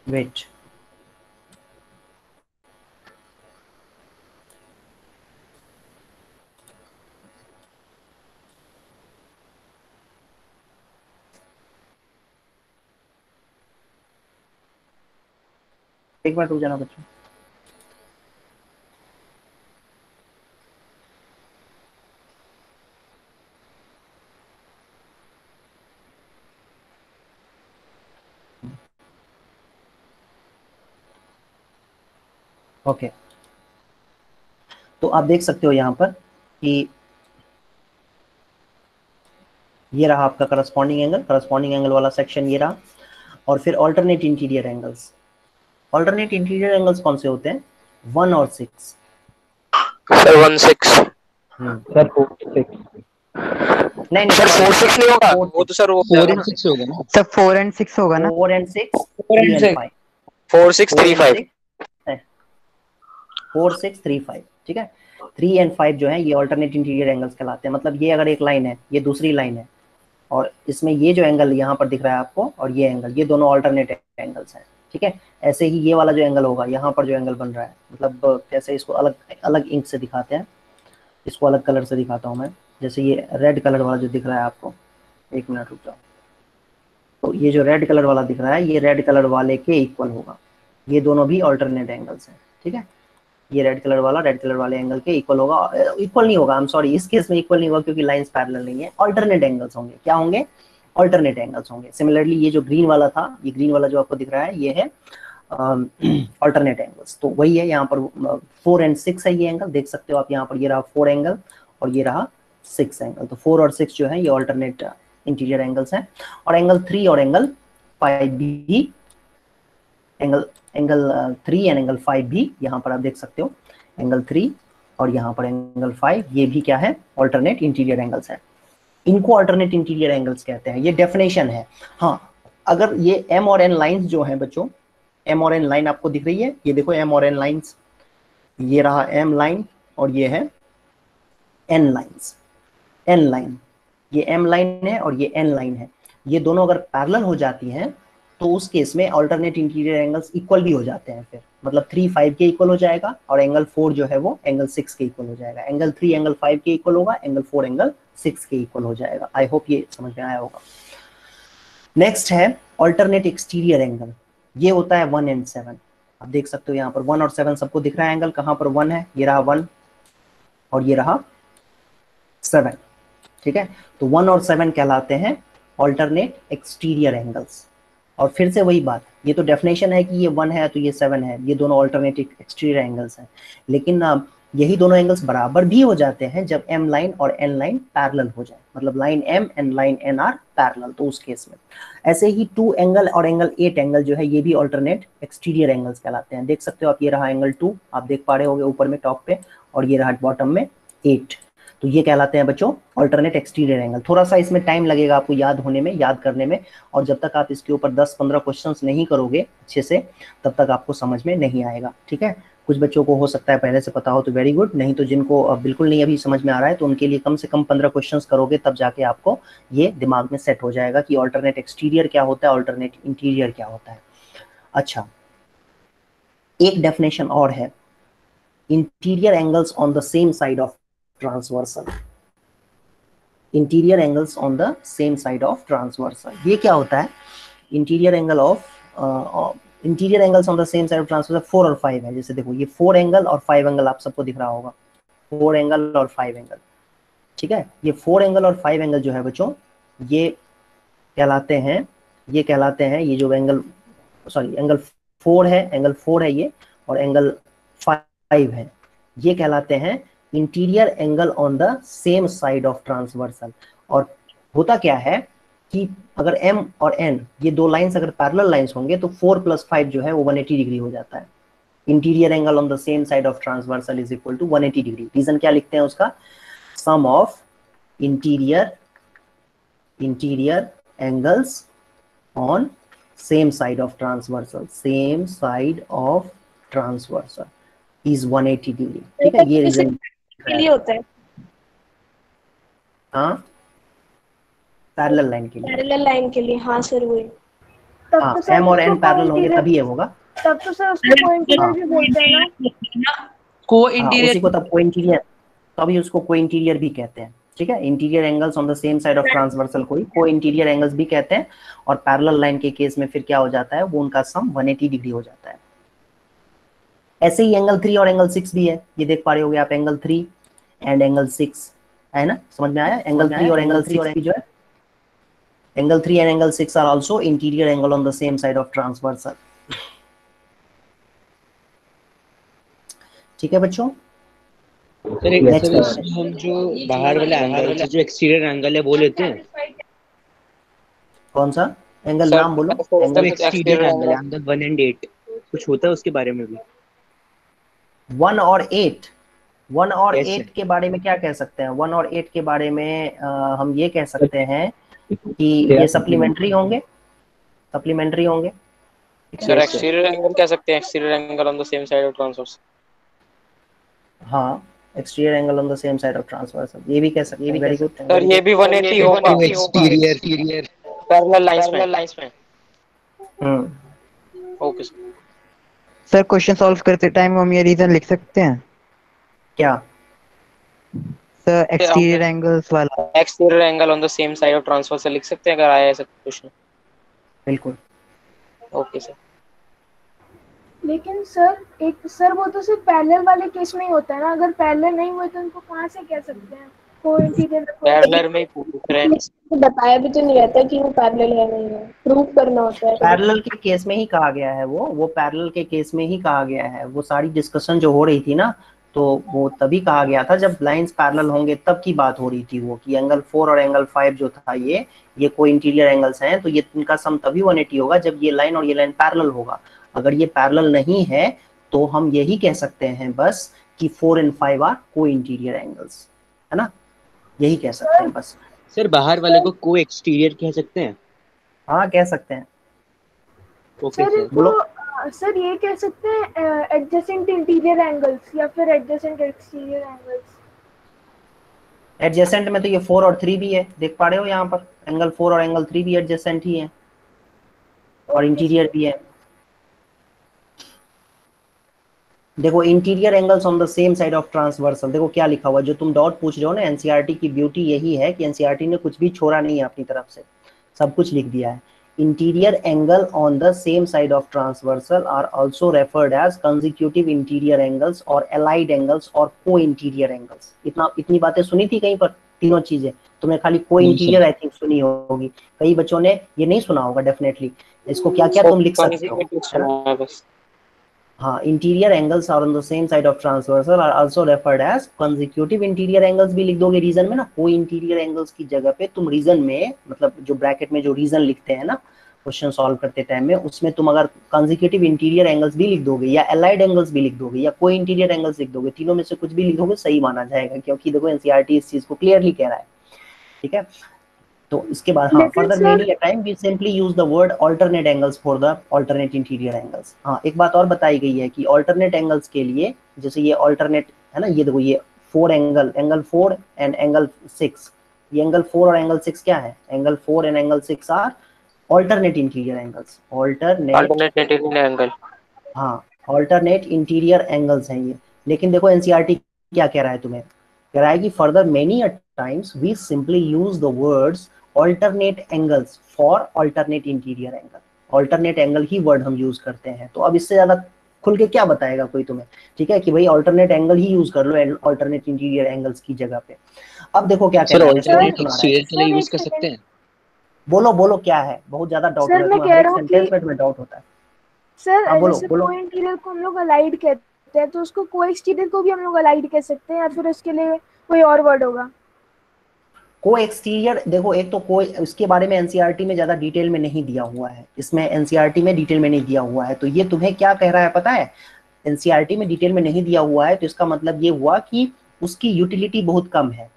वेट, एक मिनट रुक जाना बच्चों। ओके, तो आप देख सकते हो यहाँ पर कि ये रहा आपका करस्पॉन्डिंग एंगल वाला सेक्शन ये रहा, और फिर alternate interior angles. Alternate interior angles कौन से होते हैं? 1 और 6। सर 1 6 सर 4 6 नहीं सर 4 6 नहीं होगा, वो तो सर वो 4 and 6 होगा ना सर 4 and 6 होगा ना? 4 and 6 4 and 3 and 5 4 6 3 5 4 6 3 5, ठीक है। 3 and 5 जो है ये ऑल्टरनेट इंटीरियर एंगल्स कहलाते हैं। मतलब ये अगर एक लाइन है, ये दूसरी लाइन है, और इसमें ये जो एंगल यहाँ पर दिख रहा है आपको, और ये एंगल, ये दोनों ऑल्टरनेट एंगल्स हैं, ठीक है। ऐसे ही ये वाला जो एंगल होगा, यहाँ पर जो एंगल बन रहा है, मतलब कैसे इसको अलग अलग इंक से दिखाते हैं, इसको अलग कलर से दिखाता हूँ मैं। जैसे ये रेड कलर वाला जो दिख रहा है आपको, एक मिनट रुक जाओ, तो ये जो रेड कलर वाला दिख रहा है, ये रेड कलर वाले के इक्वल होगा। ये दोनों भी ऑल्टरनेट एंगल्स हैं, ठीक है। ये रेड कलर वाले एंगल के इक्वल होगा, इक्वल नहीं होगा, आई एम सॉरी, इस केस में इक्वल नहीं होगा क्योंकि लाइंस पैरेलल नहीं है। ऑल्टरनेट एंगल्स होंगे, क्या होंगे? ऑल्टरनेट एंगल्स होंगे। सिमिलरली ये जो ग्रीन वाला था, ये ग्रीन वाला जो आपको दिख रहा है, ये है ऑल्टरनेट एंगल्स। तो वही है यहाँ पर 4 and 6 है ये एंगल, देख सकते हो आप यहाँ पर, ये रहा 4 एंगल और ये रहा 6 एंगल। तो 4 और 6 जो है ये ऑल्टरनेट इंटीरियर एंगल्स हैं। और एंगल 3 और एंगल 5 भी, एंगल 3 एंड एंगल 5 भी यहाँ पर आप देख सकते हो, एंगल 3 और यहाँ पर एंगल 5, ये भी क्या है? ऑल्टरनेट इंटीरियर एंगल्स है। इनको ऑल्टरनेट इंटीरियर एंगल्स कहते हैं, ये डेफिनेशन है। हाँ, अगर ये एम और एन लाइंस जो हैं बच्चों, एम और एन लाइन आपको दिख रही है, ये देखो एम और एन लाइंस, ये रहा एम लाइन और ये है एन लाइंस, एन लाइन, ये एम लाइन है और ये एन लाइन है। ये दोनों अगर पैरेलल हो जाती हैं तो उस केस में ऑल्टरनेट इंटीरियर एंगल्स इक्वल भी हो जाते हैं फिर, मतलब 3 5 के इक्वल हो जाएगा और एंगल 4 जो है वो एंगल 6 के इक्वल हो जाएगा। एंगल 3 एंगल 5 के इक्वल होगा, एंगल 4 एंगल 6 के इक्वल हो जाएगा। आई होप ये समझ में आया होगा। नेक्स्ट है ऑल्टरनेट एक्सटीरियर एंगल, ये होता है 1 and 7। आप देख सकते हो यहाँ पर 1 और 7 सबको दिख रहा है एंगल, कहाँ पर 1 है, ये रहा 1 और ये रहा 7, ठीक है। तो 1 और 7 कहलाते हैं ऑल्टरनेट एक्सटीरियर एंगल्स। और फिर से वही बात, ये तो डेफिनेशन है कि ये 1 है तो ये 7 है, ये दोनों ऑल्टरनेट एक्सटीरियर एंगल्स हैं। लेकिन यही दोनों एंगल्स बराबर भी हो जाते हैं जब एम लाइन और एन लाइन पैरेलल हो जाए, मतलब line m and line n are parallel, तो उस केस में। ऐसे ही 2 एंगल और एंगल 8 एंगल जो है ये भी ऑल्टरनेट एक्सटीरियर एंगल्स कहलाते हैं। देख सकते हो आप, ये रहा एंगल 2, आप देख पा रहे होगे ऊपर में टॉप पे, और ये रहा बॉटम में 8, तो ये कहलाते हैं बच्चों ऑल्टरनेट एक्सटीरियर एंगल। थोड़ा सा इसमें टाइम लगेगा आपको याद होने में, याद करने में, और जब तक आप इसके ऊपर 10-15 क्वेश्चंस नहीं करोगे अच्छे से, तब तक आपको समझ में नहीं आएगा, ठीक है। कुछ बच्चों को हो सकता है पहले से पता हो तो वेरी गुड, नहीं तो जिनको बिल्कुल नहीं अभी समझ में आ रहा है तो उनके लिए कम से कम 15 क्वेश्चंस करोगे तब जाके आपको ये दिमाग में सेट हो जाएगा कि ऑल्टरनेट एक्सटीरियर क्या होता है, ऑल्टरनेट इंटीरियर क्या होता है। अच्छा, एक डेफिनेशन और है, interior angles on the same side of transversal. Interior angles on the same side of transversal, ये क्या होता है? Interior angle of interior angles on the same side of transversal 4 और 5 है। जैसे देखो ये 4 एंगल और 5 एंगल आप सबको दिख रहा होगा, 4 एंगल और 5 एंगल, ठीक है। ये 4 एंगल और 5 एंगल जो है बच्चों, ये कहलाते हैं ये जो एंगल, सॉरी एंगल 4 है, एंगल 4 है ये, और एंगल 5 है, ये कहलाते हैं interior angle on the same side of transversal. और होता क्या है कि अगर M और N ये दो लाइंस अगर पैरेलल लाइंस होंगे तो 4 + 5 जो है वो 180 डिग्री हो जाता है। Interior angle on the same side of transversal is equal to 180 degree. Reason क्या लिखते हैं उसका? Sum of interior angles on same side of transversal, same side of transversal is 180 degree, ठीक है। ये रीजन के लिए होता है, हाँ, पैरेलल लाइन के लिए, पैरेलल लाइन के लिए, हाँ सर वही। तब हाँ, तो सर M और उसको N पैरेलल होंगे co-interior- तभी ये होगा। तब तो सर उसको को-इंटीरियर भी बोलते हैं ना। को हाँ, इंटीरियर उसी को तब को-इंटीरियर, तभी उसको को-इंटीरियर भी कहते हैं, ठीक है। Interior angles on the same side of transversal को ही को-इंटीरियर एंगल्स भी कहते हैं। और पैरेलल लाइन के केस में फिर क्या हो जाता है, वो उनका सम 180 डिग्री हो जाता है। ऐसे ही एंगल 3 और एंगल 6 भी है, ये देख पा रहे होगे आप, एंगल 3 एंड एंगल 6 है ना, समझ में आया? एंगल 3 और एंगल 6 भी जो है, angle 3 and angle 6 are also interior angle on the same side of transversal, ठीक है बच्चों। सर एक Next सर question. हम जो बाहर वाले एंगल, जो एक्सटीरियर एंगल है वो लेते हैं। कौन सा एंगल? सर, नाम बोलो। Sir, angle exterior angle, angle 1 and 8 कुछ होता है उसके बारे में भी? 1 और 8, 1 और Yes, 8 sir. के बारे में क्या कह सकते हैं? 1 और 8 के बारे में हम ये कह सकते हैं कि ये सप्लीमेंट्री होंगे, सप्लीमेंट्री होंगे। सर एक्सटीरियर एंगल कह सकते हैं, exterior angle on the same side of transversal. हाँ, exterior angle on the same side of transversal, ये भी कह सकते हैं। वेरी गुड सर ये भी 180 होगा एक्सटीरियर पैरेलल लाइंस में। Okay sir. Sir question solve करते टाइम हम ये रीजन लिख सकते हैं क्या? सर? एक्सटीरियर एंगल्स वाला exterior angle on the same side of transversal लिख सकते हैं अगर आया ऐसा क्वेश्चन। बिल्कुल। Okay sir. लेकिन सर वो तो सिर्फ पैरेलल वाले केस में ही होता है ना। अगर पैरेलल नहीं हुए तो उनको कहाँ से कह सकते हैं को-इंटीरियर? पैरेलल में ही पूछ रहे हैं। बताया भी तो नहीं रहता कि वो पैरेलल है नहीं है, प्रूव करना होता है। पैरेलल के केस में ही कहा गया है, वो पैरेलल के केस में ही कहा गया है। वो सारी डिस्कशन जो हो रही थी ना, तो वो तभी कहा गया था जब लाइंस पैरेलल होंगे, तब की बात हो रही थी वो, कि एंगल 4 और एंगल 5 जो था ये कोई इंटीरियर एंगल्स हैं, तो ये इनका सम तभी 180 होगा जब ये लाइन और ये लाइन पैरेलल होगा। अगर ये पैरेलल नहीं है तो हम यही कह सकते हैं बस कि 4 and 5 आर को इंटीरियर एंगल्स, है ना, यही कह सकते हैं बस। सर बाहर वाले को को एक्सटीरियर कह सकते हैं? हाँ, कह सकते हैं। ओके सर सर, बोलो। सर ये कह सकते हैं एडजेसेंट इंटीरियर एंगल्स या फिर एडजेसेंट एक्सटीरियर एंगल्स। एडजेसेंट में तो ये 4 और 3 भी है, देख पा रहे हो यहाँ पर, एंगल 4 और एंगल 3 भी एडजेसेंट ही है और इंटीरियर भी है। देखो, interior angles on the same side of transversal, देखो क्या लिखा हुआ, जो तुम डॉट पूछ रहे हो ना, एनसीईआरटी की ब्यूटी यही है कि एनसीईआरटी ने कुछ भी छोड़ा नहीं है अपनी तरफ से, सब कुछ लिख दिया है। Interior angle on the same side of transversal are also referred as consecutive interior angles और एलाइड एंगल्स और को इंटीरियर एंगल्स। इतनी बातें सुनी थी कहीं पर? तीनों चीजें तुमने खाली को इंटीरियर आई थिंक सुनी होगी, कई बच्चों ने ये नहीं सुना होगा डेफिनेटली। इसको क्या क्या तुम लिख सकते हो, है ना? बस हाँ, interior angles are on the same side of transversal are also referred as consecutive interior angles भी लिख दोगे रीजन में ना। को इंटीरियर एंगल्स की जगह पे तुम रीजन में, मतलब जो ब्रैकेट में जो रीजन लिखते हैं ना क्वेश्चन सॉल्व करते टाइम में, उसमें तुम अगर कंसेक्यूटिव इंटीरियर एंगल्स भी लिख दोगे या एलाइड एंगल्स भी लिख दोगे या को इंटीरियर एंगल्स लिख दोगे, तीनों में से कुछ भी लिख दोगे, सही माना जाएगा, क्योंकि देखो एनसीईआरटी इस चीज को क्लियरली कह रहा है, ठीक है। तो इसके बाद हाँ, लेकिन further sir many time we simply use the word alternate angles for the alternate interior angles. हाँ, एक बात और बताई गई है कि अल्टरनेट एंगल्स के लिए, जैसे ये अल्टरनेट है ना, ये देखो ये 4 एंगल, एंगल 4 एंड एंगल 6, ये एंगल 4 और एंगल 6 क्या है, angle 4 and angle 6 are alternate interior angles, alternate angle. हाँ, अल्टरनेट इंटीरियर एंगल्स हैं ये। लेकिन देखो एनसीईआरटी क्या कह रहा है तुम्हें, कह रहा है कि further many times we simply use the words alternate angles for alternate interior angle, alternate angle ही वर्ड हम यूज करते हैं। तो अब इससे ज्यादा खुल के क्या बताएगा कोई तुम्हें, ठीक है, कि भाई अल्टरनेट एंगल ही यूज कर लो अल्टरनेट इंटीरियर एंगल्स की जगह पे। अब देखो क्या कह सर रहा है, अल्टरनेट सुना रहा है, एक्सटीरियर के लिए सर यूज एक कर सकते सेकंड हैं। बोलो बोलो क्या है, बहुत ज्यादा डाउट सर, होता है मैं तुम्हें, कह हर एक रहा हूँ सेंटेंस कि में तुम्हें डाउट होता है। सर हाँ बोलो जैसे बोलो। को इंटीरियर को हम लोग अलाइड कहते हैं, तो उसको को एक्सटीरियर को भी हम लोग अलाइड कह सकते हैं, या फिर उसके लिए कोई और वर्ड होगा? को एक्सटीरियर देखो, एक तो को इसके बारे में एनसीईआरटी में ज्यादा डिटेल में नहीं दिया हुआ है, इसमें एनसीईआरटी में डिटेल में नहीं दिया हुआ है, तो ये तुम्हें क्या कह रहा है पता है, एनसीईआरटी में डिटेल में नहीं दिया हुआ है, तो इसका मतलब ये हुआ कि उसकी यूटिलिटी बहुत कम है।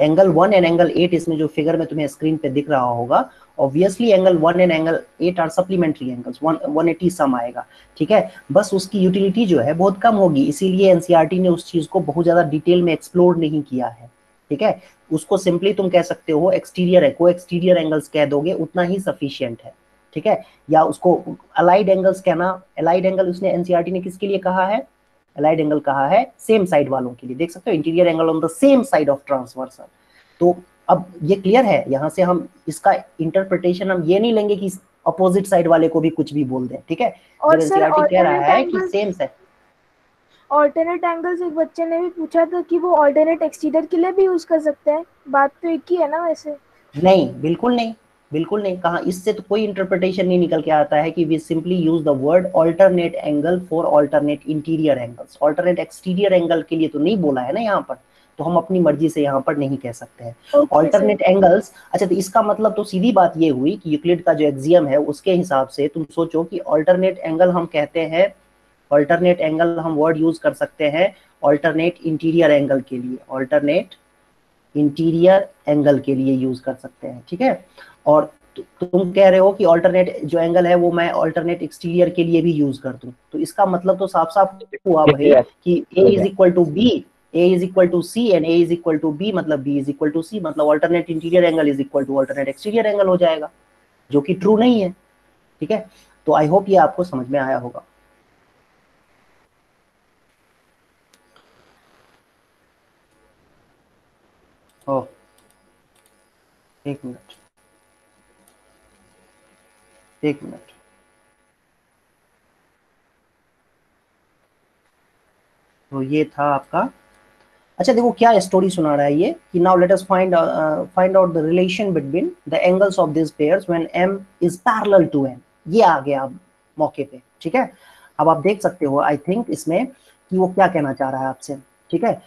एंगल 1 एंड एंगल 8 इसमें जो फिगर में तुम्हें स्क्रीन पे दिख रहा होगा, obviously angle 1 and angle 8 are supplementary angles, 180 sum आएगा, ठीक है, बस उसकी यूटिलिटी जो है बहुत कम होगी, इसीलिए एनसीईआरटी ने उस चीज को बहुत ज्यादा डिटेल में एक्सप्लोर नहीं किया है, ठीक है। उसको सिंपली तुम कह सकते हो एक्सटीरियर है, को एक्सटीरियर एंगल्स कह दोगे उतना ही सफिशिएंट है, ठीक है। या उसको अलाइड एंगल्स कहना, अलाइड एंगल उसने एनसीईआरटी ने किसके लिए कहा है, अलाइड एंगल कहा है सेम साइड वालों के लिए, देख सकते हो interior angle on the same side of transversal. तो अब ये क्लियर है, यहाँ से हम इसका इंटरप्रिटेशन हम ये नहीं लेंगे कि अपोजिट साइड वाले को भी कुछ भी बोल दें, ठीक है। जब और सर एनसीईआरटी कह रहा ऑल्टरनेट है कि angles, same side, alternate angles एक बच्चे ने भी पूछा था कि वो ऑल्टरनेट एक्सटीरियर के लिए भी यूज कर सकते हैं, बात तो एक ही है ना वैसे? नहीं बिल्कुल नहीं, बिल्कुल नहीं, कहा, इससे तो कोई इंटरप्रिटेशन नहीं निकल के आता है कि we simply use the word alternate angle for alternate interior angles, alternate exterior angle के लिए तो नहीं बोला है ना यहाँ पर, तो हम अपनी मर्जी से यहाँ पर नहीं कह सकते हैं अल्टरनेट एंगल्स। अच्छा, तो इसका मतलब तो सीधी बात ये हुई कि यूक्लिड का जो एक्सियम है उसके हिसाब से तुम सोचो कि अल्टरनेट एंगल हम कहते हैं, अल्टरनेट एंगल हम वर्ड यूज कर सकते हैं अल्टरनेट इंटीरियर एंगल के लिए, अल्टरनेट इंटीरियर एंगल के लिए यूज कर सकते हैं, ठीक है। और तुम कह रहे हो कि अल्टरनेट जो एंगल है वो मैं अल्टरनेट एक्सटीरियर के लिए भी यूज कर दूं, तो इसका मतलब तो साफ साफ हुआ भाई कि A is equal to B, A is equal to C and A is equal to B, मतलब B is equal to C, मतलब alternate interior angle is equal to alternate exterior angle हो जाएगा, जो कि ट्रू नहीं है, ठीक है। तो आई होप ये आपको समझ में आया होगा। ओह, एक मिनट, एक मिनट, तो ये था आपका। अच्छा देखो क्या स्टोरी सुना रहा है ये कि now let us find out the relation between the angles of this pairs when m is parallel to n। ये आ गया अब मौके पे, ठीक है। अब आप देख सकते हो आई थिंक इसमें कि वो क्या कहना चाह रहा है आपसे, ठीक है।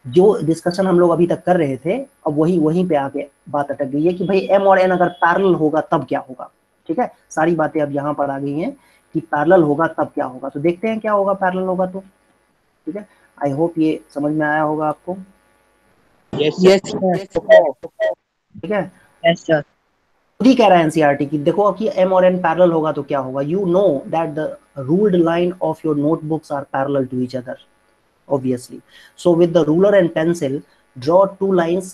जो डिस्कशन हम लोग अभी तक कर रहे थे, अब वहीं पे आके बात अटक गई है कि भाई m और n अगर पैरेलल होगा तब क्या होगा, ठीक है। सारी बातें अब यहाँ पर आ गई हैं कि पैरेलल होगा तब क्या होगा, तो देखते हैं क्या होगा पैरेलल होगा तो, ठीक है। आई होप ये समझ में आया होगा आपको। यस ठीक है, खुद ही कह रहा है एनसीईआरटी की, देखो कि m और n पैरेलल होगा तो क्या होगा, you know that the ruled line of your notebooks are parallel to each other obviously. So with the ruler and pencil, draw two lines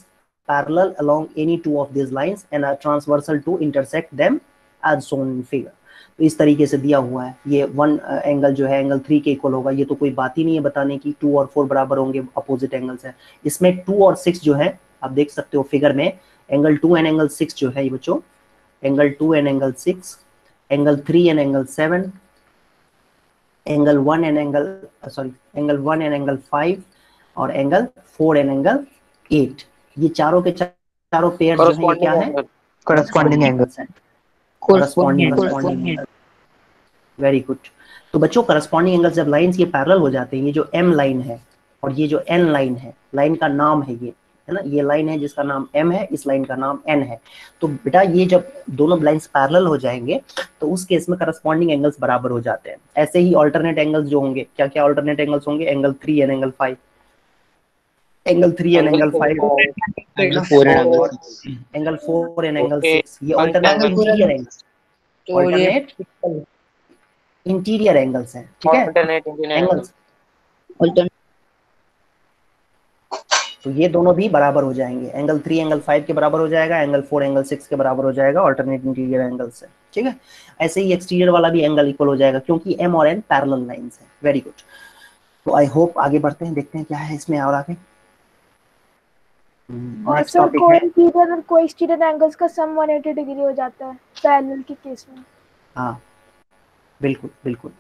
parallel along any two of these lines and a transversal to intersect them as shown in figure. तो इस तरीके से दिया हुआ है, ये one angle जो है एंगल 3 के इक्वल होगा, ये तो कोई बात ही नहीं है बताने की, 2 और 4 बराबर होंगे, अपोजिट एंगल्स है। इसमें 2 और 6 जो है आप देख सकते हो फिगर में, एंगल 2 एंड एंगल 6 जो है ये बच्चों, angle 2 and angle 6, angle 3 and angle 7, angle 1 and angle angle 1 and angle 5 और एंगल 4 एंड एंगल 8, ये चारों के चारों पेयर जो है क्या है, corresponding angles हैं, corresponding। Very good. तो बच्चों करस्पॉन्डिंग एंगल्स जब लाइंस ये पैरेलल हो जाते हैं, ये जो m लाइन है और ये जो n लाइन है, लाइन का नाम है ये, है ना, ये लाइन है जिसका नाम m है, इस लाइन का नाम n है। तो बेटा ये जब दोनों लाइंस पैरेलल हो जाएंगे तो उस केस में करस्पॉन्डिंग एंगल्स बराबर हो जाते हैं। ऐसे ही अल्टरनेट एंगल्स जो होंगे, क्या क्या अल्टरनेट एंगल्स होंगे, angle 3 and angle 5, angle 3 and angle 5, angle 4 and angle 6, angle 4 and angle Okay. 6, ये ऑल्टरनेट इंटीरियर एंगल्स, तो ये ऑल्टरनेट इंटीरियर एंगल्स हैं, ठीक है, Alternate Indian angle. एंगल्स। तो ये दोनों भी बराबर हो जाएंगे, एंगल 3 एंगल 5 के बराबर हो जाएगा, एंगल 4 एंगल 6 के बराबर हो जाएगा ऑल्टरनेट इंटीरियर एंगल से, ठीक है। ऐसे ही एक्सटीरियर वाला भी एंगल इक्वल हो जाएगा क्योंकि एम और एन पैरेलल लाइंस हैं। Very good. तो आई होप आगे बढ़ते हैं, देखते हैं क्या है इसमें और आगे। नेक्स्ट सर टॉपिक कोई है, इंटीरियर और कोई एक्सटीरियर एंगल्स का सम 180 डिग्री हो जाता है पैरेलल के केस में। हाँ बिल्कुल बिल्कुल।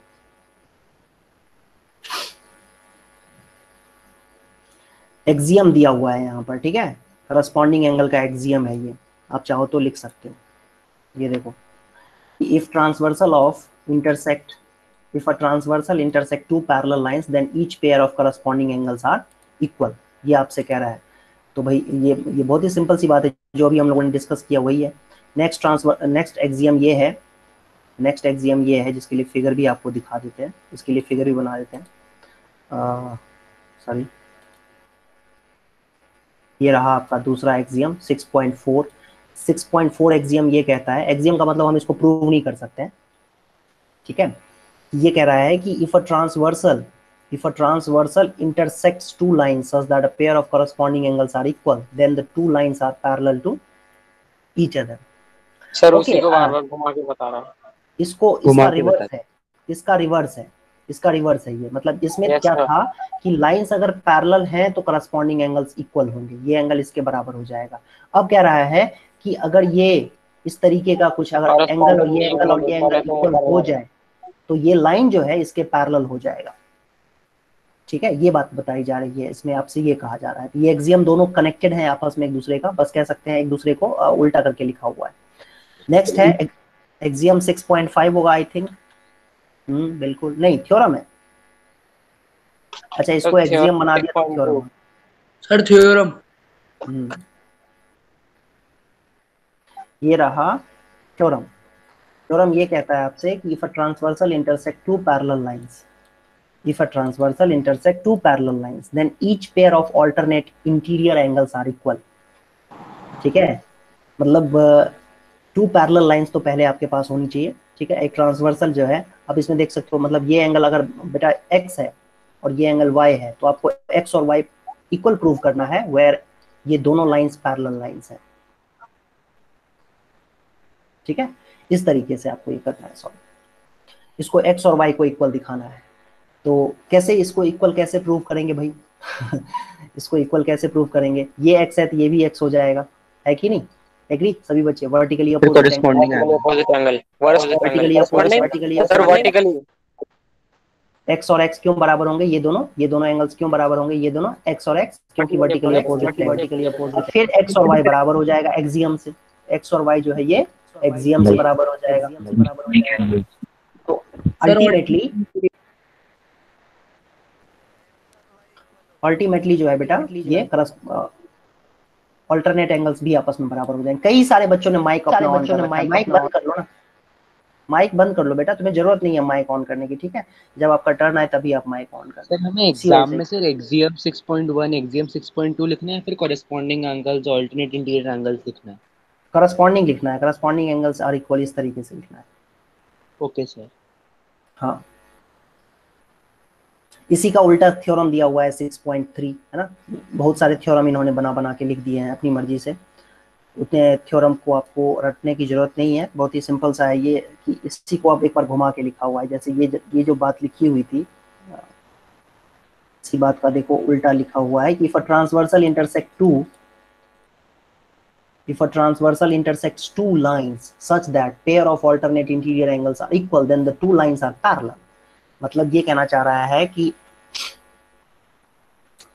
एक्सियम दिया हुआ है यहाँ पर, ठीक है, करस्पॉन्डिंग एंगल का एक्सियम है ये, आप चाहो तो लिख सकते हो। ये देखो, if transversal of intersect, if a transversal intersect two parallel lines then each pair of corresponding angles are equal, ये आपसे कह रहा है। तो भाई ये बहुत ही सिंपल सी बात है, जो अभी हम लोगों ने डिस्कस किया वही है। नेक्स्ट एक्सियम ये है, नेक्स्ट एक्सियम ये है जिसके लिए फिगर भी आपको दिखा देते हैं, इसके लिए फिगर भी बना देते हैं। सॉरी, ये रहा आपका दूसरा एक्सियम 6.4 एक्सियम ये कहता है, एक्सियम का मतलब हम इसको प्रूव नहीं कर सकते हैं, ठीक है। ये कह रहा है कि if a transversal intersects two lines such that a pair of corresponding angles are equal, then the two lines are parallel to each other. Sir उसी को बार-बार घुमा के बता रहा हूँ। इसका रिवर्स है ये, मतलब इसमें क्या था कि लाइंस अगर पैरेलल हैं तो करस्पॉन्डिंग एंगल्स इक्वल होंगे, ये एंगल इसके बराबर हो जाएगा। अब कह रहा है कि अगर ये इस तरीके का कुछ अगर एंगल और ये एंगल इक्वल हो जाए तो ये लाइन जो है इसके पैरेलल हो जाएगा, ठीक है। ये बात बताई जा रही है इसमें, आपसे ये कहा जा रहा है। ये एक्सियम दोनों कनेक्टेड हैं आपस में एक दूसरे का, बस कह सकते हैं एक दूसरे को उल्टा करके लिखा हुआ है। नेक्स्ट है एक्सियम 6.5 होगा आई थिंक, बिल्कुल नहीं, थ्योरम है। अच्छा इसको एक्सियम बना दिया तो थ्योरम सर, थ्योरम ये रहा थ्योरम। थ्योरम ये कहता है आपसे कि if a transversal intersect two parallel lines, then each pair of alternate interior angles are equal, ठीक है। मतलब टू पैरेलल लाइंस तो पहले आपके पास होनी चाहिए, ठीक है। एक ट्रांसवर्सल जो है, आप इसमें देख सकते हो, मतलब ये एंगल अगर बेटा x है और ये एंगल y है तो आपको x और y इक्वल प्रूव करना है, वेयर ये दोनों लाइंस पैरेलल लाइंस है, ठीक है। इस तरीके से आपको ये करना है, सॉरी, इसको x और y को इक्वल दिखाना है। तो कैसे इसको इक्वल कैसे प्रूव करेंगे भाई इसको इक्वल कैसे प्रूव करेंगे, ये x है तो ये भी x हो जाएगा, है कि नहीं, एग्री सभी बच्चे। वर्टिकली अपोजिट एंगल, x और x क्यों बराबर होंगे, ये दोनों एंगल्स क्यों बराबर होंगे, ये दोनों x और x क्योंकि वर्टिकली अपोजिट। फिर x और y बराबर हो जाएगा एक्सियम से, x और y जो है ये एक्सियम से बराबर हो जाएगा। तो अल्टीमेटली जो है बेटा ये अल्टरनेट एंगल्स भी आपस में बराबर हो जाएंगे। कई सारे बच्चों ने माइक अपना ऑन कर रखा है, माइक बंद कर लो ना, माइक बंद कर लो बेटा, तुम्हें जरूरत नहीं है माइक ऑन करने की, ठीक है। जब आपका टर्न आए तभी आप माइक ऑन कर। सर हमें एग्जाम में सर एक्सियम 6.1 एक्सियम 6.2 लिखना है, फिर corresponding angles alternate interior angles लिखना है, करस्पॉन्डिंग लिखना है, करस्पॉन्डिंग एंगल्स आर इक्वल, इस तरीके से लिखना है। Okay sir. हाँ, इसी का उल्टा थ्योरम दिया हुआ है 6.3, है ना। बहुत सारे थ्योरम इन्होंने बना के लिख दिए हैं अपनी मर्जी से, उतने थ्योरम को आपको रटने की जरूरत नहीं है, बहुत ही सिंपल सा है ये कि इसी को आप एक बार घुमा के लिखा हुआ है। जैसे ये जो बात लिखी हुई थी, इसी बात का देखो उल्टा लिखा हुआ है कि if a transversal intersects two lines such that pair of alternate interior angles are equal, then the two lines are parallel। मतलब ये कहना चाह रहा है कि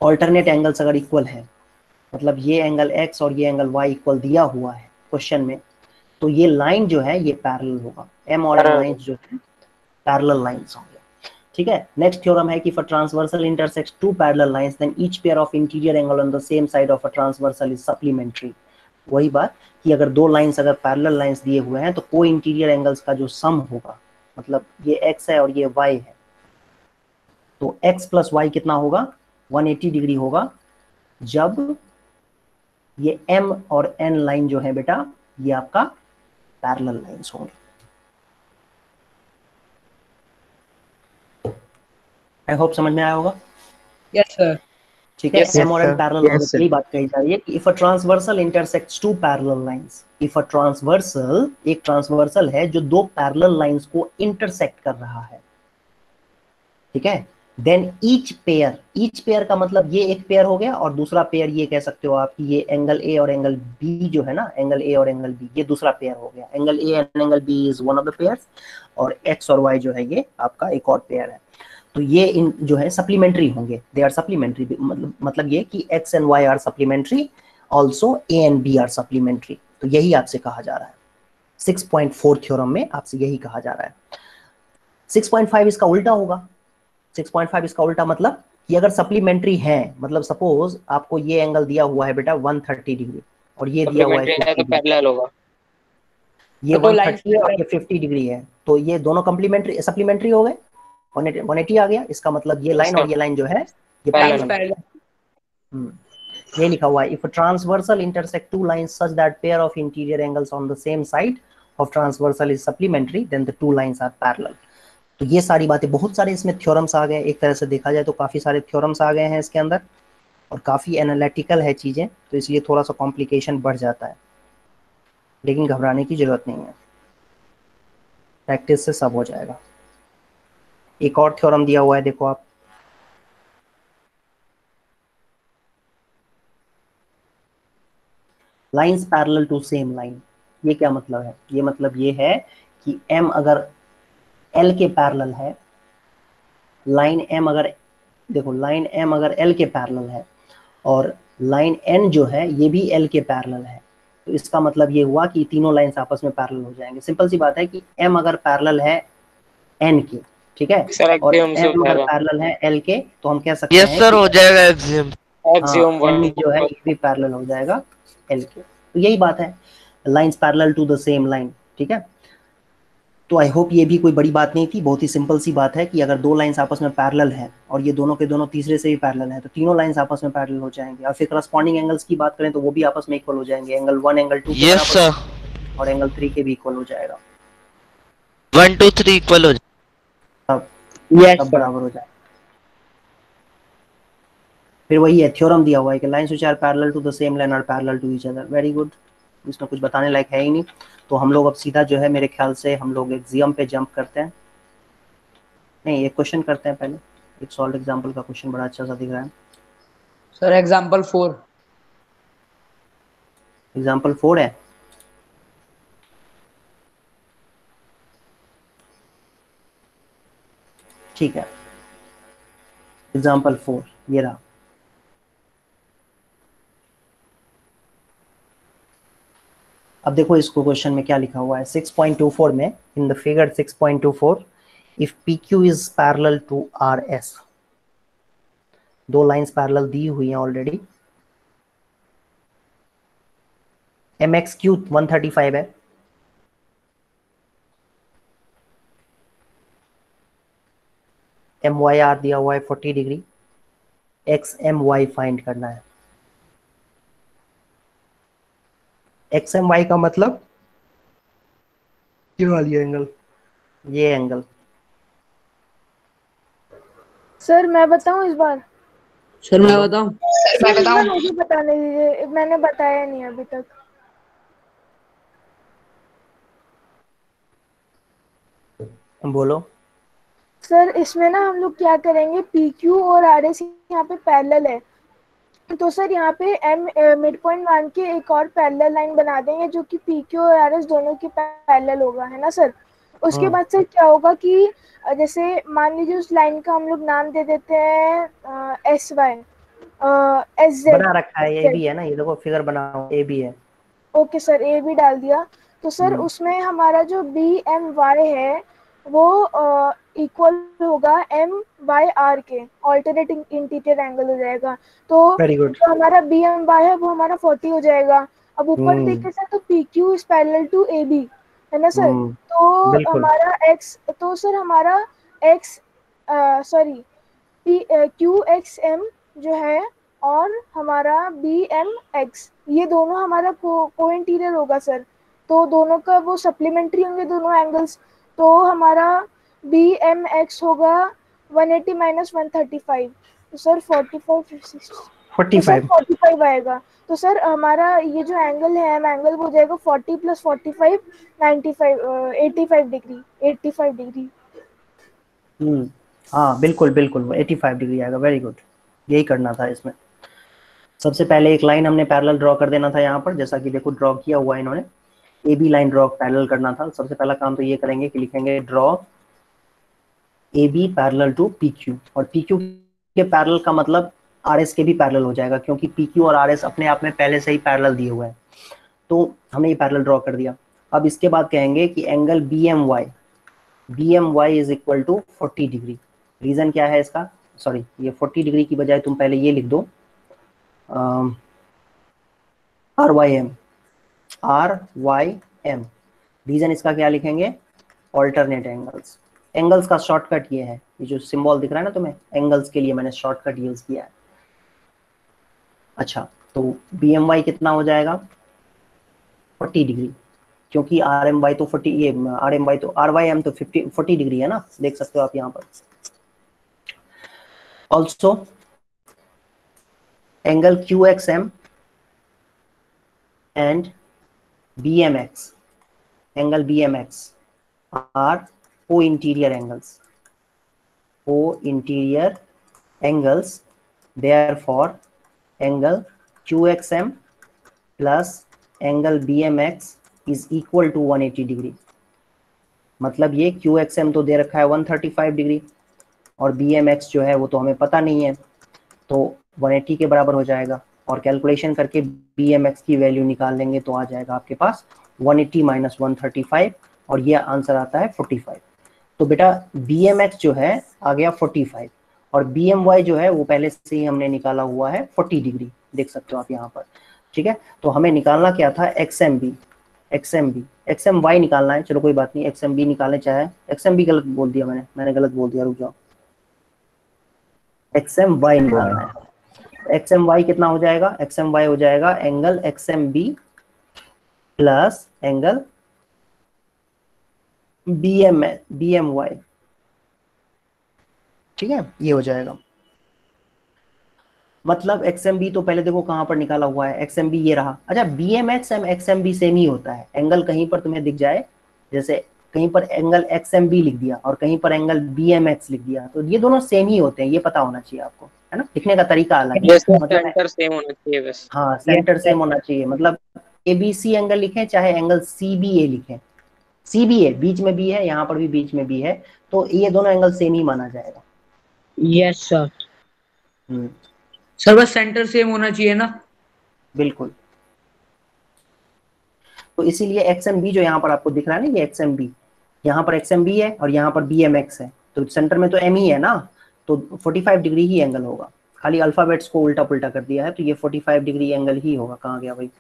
ऑल्टरनेट एंगल्स अगर इक्वल है, मतलब ये एंगल x और ये एंगल y इक्वल दिया हुआ है क्वेश्चन में, तो ये लाइन जो है ये पैरेलल होगा, m और n लाइंस जो है पैरेलल लाइंस होंगे, ठीक है। नेक्स्ट थ्योरम है कि if a transversal intersects two parallel lines then each pair of interior angle on the same side of a transversal is supplementary। वही बात कि अगर दो लाइंस अगर पैरेलल लाइंस दिए हुए हैं तो को इंटीरियर एंगल्स का जो सम होगा, मतलब ये x है और ये y है, तो x प्लस y कितना होगा 180 डिग्री होगा, जब ये M और N लाइन जो है बेटा ये आपका पैरेलल लाइंस होंगे। आई होप समझ में आया होगा। Yes sir. ठीक है, Yes, M और N sir. पैरेलल होंगे, Yes, sir. यही बात कही जा रही है कि if a transversal intersects two parallel lines, if a transversal, एक ट्रांसवर्सल है जो दो पैरेलल लाइंस को इंटरसेक्ट कर रहा है, ठीक है, देन ईच पेयर का मतलब ये एक पेयर हो गया, और दूसरा पेयर ये कह सकते हो आप कि ये एंगल ए और एंगल बी जो है ना, एंगल ए और एंगल बी, ये दूसरा पेयर हो गया। Angle A and angle B is one of the pairs, और एक्स और वाई जो है ये आपका एक और पेयर है। तो ये इन जो है सप्लीमेंट्री होंगे, दे आर सप्लीमेंट्री, मतलब ये कि x and y are supplementary, also A and B are supplementary. तो यही आपसे कहा जा रहा है 6.4 थ्योरम में, आपसे यही कहा जा रहा है। 6.5 इसका उल्टा होगा। 6.5 इसका उल्टा मतलब कि अगर सप्लीमेंट्री है, मतलब सपोज आपको ये एंगल दिया हुआ है बेटा 130 डिग्री और ये दिया हुआ है सप्लीमेंट्री है 50 तो डिग्री, पैरेलल होगा। ये तो लाइन 130 और ये 50 डिग्री है, तो ये दोनों कम्प्लीमेंट्री सप्लीमेंट्री हो गए, 180 आ गया। इसका मतलब ये लाइन और ये लाइन जो है ये पैरेलल। पैरेलल। ये लिखा हुआ है if transversal intersect two lines such that pair of interior angles on the same side of transversal is supplementary then the two lines are parallel. तो ये सारी बातें, बहुत सारे इसमें थ्योरम्स आ गए, एक तरह से देखा जाए तो काफी सारे थ्योरम्स आ गए हैं इसके अंदर, और काफी एनालिटिकल है चीजें, तो इसलिए थोड़ा सा कॉम्प्लिकेशन बढ़ जाता है, लेकिन घबराने की जरूरत नहीं है, प्रैक्टिस से सब हो जाएगा। एक और थ्योरम दिया हुआ है, देखो आप, lines parallel to same line. ये क्या मतलब है? ये मतलब ये है कि M अगर L के पैरेलल है, लाइन M अगर, देखो लाइन M अगर L के पैरेलल है और लाइन N जो है ये भी L के पैरेलल है, तो इसका मतलब ये हुआ कि तीनों लाइंस आपस में पैरेलल हो जाएंगे। सिंपल सी बात है कि M अगर पैरेलल है N के, ठीक है, और M अगर पैरेलल है L के, तो हम कह सकते हैं यस सर, हो जाएगा एक्सियम। एक्सियम N जो है ये भी पैरेलल हो जाएगा L के। तो यही बात है, lines parallel to the same line, ठीक है। तो आई होप ये भी कोई बड़ी बात नहीं थी, बहुत ही सिंपल सी बात है कि अगर दो लाइंस आपस में पैरेलल है और ये दोनों के दोनों तीसरे से भी पैरेलल है, तो तीनों लाइंस आपस में पैरेलल हो जाएंगे। और फिर करस्पॉन्डिंग एंगल्स की बात करें तो वो भी आपस में इक्वल हो जाएंगे, एंगल 1 एंगल 2 के यस बराबर सर, और एंगल 3 के भी इक्वल हो जाएगा, 1 2 3 इक्वल हो सब बराबर हो जाएगा। फिर वही है, थ्योरम दिया हुआ है कि lines which are parallel to the same line are parallel to each other. Very good, इसमें कुछ बताने लायक है ही नहीं। तो हम लोग अब सीधा जो है मेरे ख्याल से हम लोग एक्सियम पे जंप करते हैं। नहीं, एक क्वेश्चन करते हैं पहले, एक सॉल्व एग्जांपल का क्वेश्चन बड़ा अच्छा सा दिख रहा है सर। एग्जांपल 4। एग्जांपल 4 है, ठीक है। एग्जांपल 4 ये रहा। अब देखो इसको क्वेश्चन में क्या लिखा हुआ है 6.24 में, in the figure 6.24 if PQ is parallel to RS, दो लाइंस पैरेलल दी हुई हैं ऑलरेडी, MXQ 135 है, MYR दिया हुआ है 40 डिग्री, XMY फाइंड करना है। XMY का मतलब ये वाली एंगल, ये एंगल। सर मैं बताऊं इस बार? सर मैं बताऊं? मैं बताऊं? मुझे बताने दीजिए, मैंने बताया नहीं अभी तक। बोलो सर इसमें ना हम लोग क्या करेंगे, PQ और RS यहाँ पे पैरेलल है, तो सर यहाँ पे M मिड पॉइंट मान के एक और पैरेलल लाइन बना देंगे जो कि PQ और RS दोनों की पैरेलल होगा, है ना सर। उसके बाद सर क्या होगा कि जैसे मान लीजिए उस लाइन का हम लोग नाम दे देते हैं SY, SZ बना रखा है, ये भी है ना, ये देखो फिगर बना हुआ है, ये भी है। ओके सर, ए भी डाल दिया। तो सर उसमें हमारा जो BMY है वो इक्वल होगा MYR के, ऑल्टरनेटिंग इंटीरियर एंगल हो जाएगा। तो वेरी गुड, जो हमारा BMY है वो हमारा 40 हो जाएगा। अब ऊपर देखे सर तो PQ is parallel to AB, है ना सर। तो बिल्कुल। हमारा X, तो सर हमारा X सॉरी QXM जो है और हमारा BMX, ये दोनों हमारा को इंटीरियर होगा सर। तो दोनों का वो सप्लीमेंट्री होंगे दोनों एंगल्स। तो हमारा BMX होगा 180 माइनस 135, तो सर 45 45 आएगा। तो सर हमारा ये जो एंगल है एंगल वो हो जाएगा 40 + 45 95 85 डिग्री 85 डिग्री। हाँ बिल्कुल बिल्कुल 85 डिग्री आएगा। वेरी गुड, यही करना था इसमें। सबसे पहले एक लाइन हमने पैरेलल ड्रॉ कर देना था यहाँ पर, जैसा कि देखो ड्रॉ किया हुआ है इन्होंने। AB लाइन ड्रॉ पैरेलल करना था। सबसे पहला काम तो ये करेंगे कि लिखेंगे draw AB parallel to PQ, और PQ के पैरेलल का मतलब RS के भी पैरेलल हो जाएगा, क्योंकि PQ और RS अपने आप में पहले से ही पैरेलल दिए हुए हैं। तो हमने ये पैरेलल ड्रॉ कर दिया। अब इसके बाद कहेंगे कि angle BMY is equal to 40 degree. Reason क्या है इसका, सॉरी ये 40 डिग्री की बजाय तुम पहले ये लिख दो RYM। रीजन इसका क्या लिखेंगे, ऑल्टरनेट एंगल्स। एंगल्स का शॉर्टकट ये है, ये जो सिंबल दिख रहा है ना तुम्हें, एंगल्स के लिए मैंने शॉर्टकट यूज किया है। अच्छा, तो BMY कितना हो जाएगा 40 डिग्री, क्योंकि RMY तो 40, ये RMY तो RYM तो 40 डिग्री है ना, देख सकते हो आप यहाँ पर। Also angle QXM and BMX, angle BMX are co-interior angles. Therefore angle QXM plus angle BMX is equal to 180 degree. मतलब ये QXM तो दे रखा है 135 डिग्री और BMX जो है वो तो हमें पता नहीं है, तो 180 के बराबर हो जाएगा। और कैलकुलेशन करके BMX की वैल्यू निकाल लेंगे तो आ जाएगा आपके पास 180 माइनस 135, और ये आंसर आता है 45। तो बेटा BMX जो है आ गया 45, और BMY जो है वो पहले से ही हमने निकाला हुआ है 40 डिग्री, देख सकते हो आप यहाँ पर। ठीक है, तो हमें निकालना क्या था, XMY निकालना है। चलो कोई बात नहीं, XMB निकालने चाहे, XMB गलत बोल दिया मैंने गलत बोल दिया, रुक जाओ। XMY निकालना है। XMY कितना हो जाएगा, XMY हो जाएगा angle XMB plus angle BMY। ठीक है, ये हो जाएगा। मतलब XMB तो पहले देखो कहां पर निकाला हुआ है, XMB ये रहा। अच्छा, BMX एंड XMB सेम ही होता है। एंगल कहीं पर तुम्हें दिख जाए, जैसे कहीं पर एंगल XMB लिख दिया और कहीं पर एंगल BMX लिख दिया, तो ये दोनों सेम ही होते हैं, ये पता होना चाहिए आपको, है ना। लिखने का तरीका अलग है, मतलब सेंटर सेम होना चाहिए बस। हाँ, सेंटर सेम होना चाहिए। मतलब ABC एंगल लिखें चाहे एंगल CBA लिखें, CBA बीच में भी है, यहाँ पर भी बीच में भी है, तो ये दोनों एंगल सेम ही माना जाएगा। Yes sir. सर बस सेंटर सेम होना चाहिए ना। बिल्कुल, तो इसीलिए XMB जो यहाँ पर आपको दिख रहा है ना, ये XMB, यहाँ पर XMB है और यहाँ पर BMX है, तो सेंटर में तो M ही है ना, तो 45 डिग्री ही एंगल होगा। खाली अल्फाबेट्स को उल्टा पुल्टा कर दिया है, तो ये 45 डिग्री एंगल ही होगा। कहाँ गया भाई,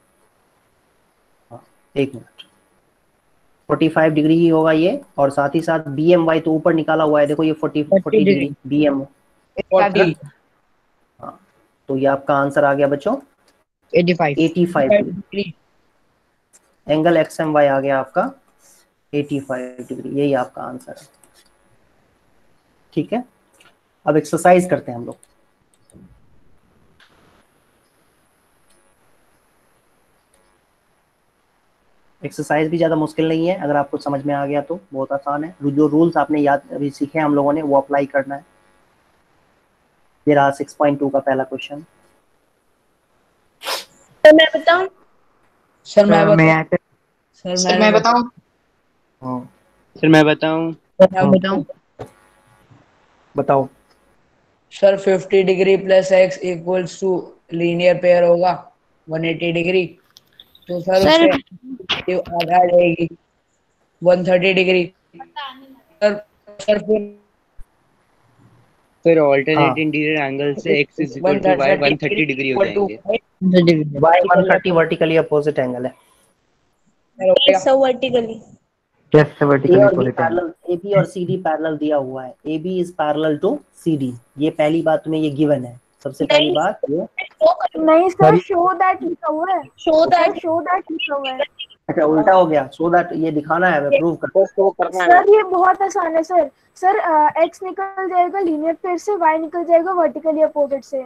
हाँ एक मिनट, 45 डिग्री ही होगा ये। और साथ ही साथ BMY तो ऊपर निकाला हुआ है, देखो ये 40 डिग्री BM। हाँ, तो ये आपका आंसर आ गया बच्चों 85 डिग्री। एंगल XMY आ गया आपका 85 डिग्री, यही आपका आंसर है। ठीक है, अब एक्सरसाइज करते हैं हम लोग। एक्सरसाइज भी ज्यादा मुश्किल नहीं है, अगर आपको समझ में आ गया तो बहुत आसान है। जो रूल्स आपने याद अभी सीखे हम लोगों ने वो अप्लाई करना है। ये रहा 6.2 का पहला क्वेश्चन। तो मैं बताऊं? सर मैं बताऊं? सर मैं बताऊं? बताओ। Sir 50 degree plus x equals to linear pair होगा 180 डिग्री, तो सर उससे आधा आ जाएगी 130 डिग्री। सर फिर ऑल्टरनेट इंटीरियर एंगल से x is equal to y 130 degree हो जाएंगे। y 130 वर्टिकली अपोजिट एंगल है। So vertically yes vertically parallel. AB और CD पैरेलल दिया हुआ है, AB is parallel to CD, ये पहली बात तुम्हें ये गिवन है। सबसे पहली बात ये। नहीं सर, शो दैट लिखा हुआ है। शो दैट लिखा हुआ है। अच्छा उल्टा हो गया, सो दैट ये दिखाना है, प्रूव करना है। सर ये बहुत आसान है सर। सर एक्स निकल जाएगा लीनियर पेयर से, वाई निकल जाएगा वर्टिकली अपोजिट से,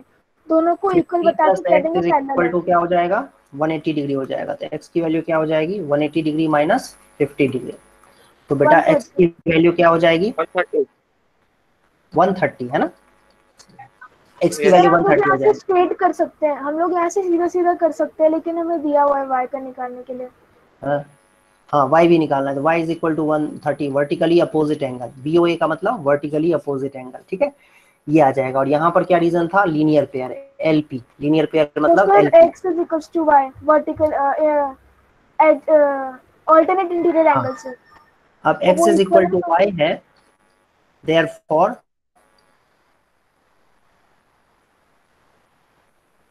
दोनों को इक्वल बता के कह देंगे पैरेलल है। क्या हो जाएगा 180 डिग्री हो जाएगा। तो x की वैल्यू क्या हो जाएगी 180 डिग्री माइनस 50 डिग्री। तो बेटा x की वैल्यू क्या हो जाएगी 130 है ना। x की वैल्यू 130 हो जाएगी। स्ट्रेट कर सकते हैं हम लोग, यहाँ से सीधा सीधा कर सकते हैं, लेकिन हमें दिया हुआ है y का निकालने के लिए। हाँ y भी निकालना है। तो y is equal to 130 vertically opposite angle, BOA का मतलब वर्टिकली अपोजिट एंगल, ठीक है, ये आ जाएगा। और यहाँ पर क्या रीजन था, linear pair, LP linear pair मतलब LP। x is equals to y vertical at alternate interior angle से। अब x is equal to y है, therefore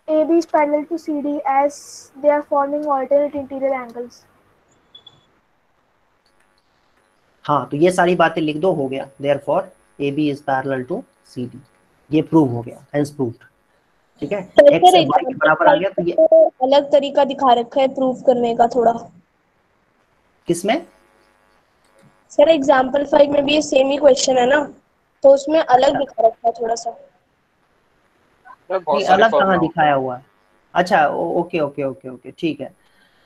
AB is parallel to CD as they are forming alternate interior angles। हाँ तो ये सारी बातें लिख दो, हो गया। therefore AB is parallel to CD, ये प्रूव हो गया, हेंस प्रूव्ड, ठीक है। x से y के बराबर आ गया। तो ये अलग तरीका दिखा रखा है प्रूव करने का थोड़ा। किसमें सर एग्जांपल 5 में भी ये सेम ही क्वेश्चन है ना, तो उसमें अलग दिखा रखा है थोड़ा सा। नहीं अलग कहाँ दिखाया हुआ है। अच्छा ओके ओके ओके ओके ठीक है।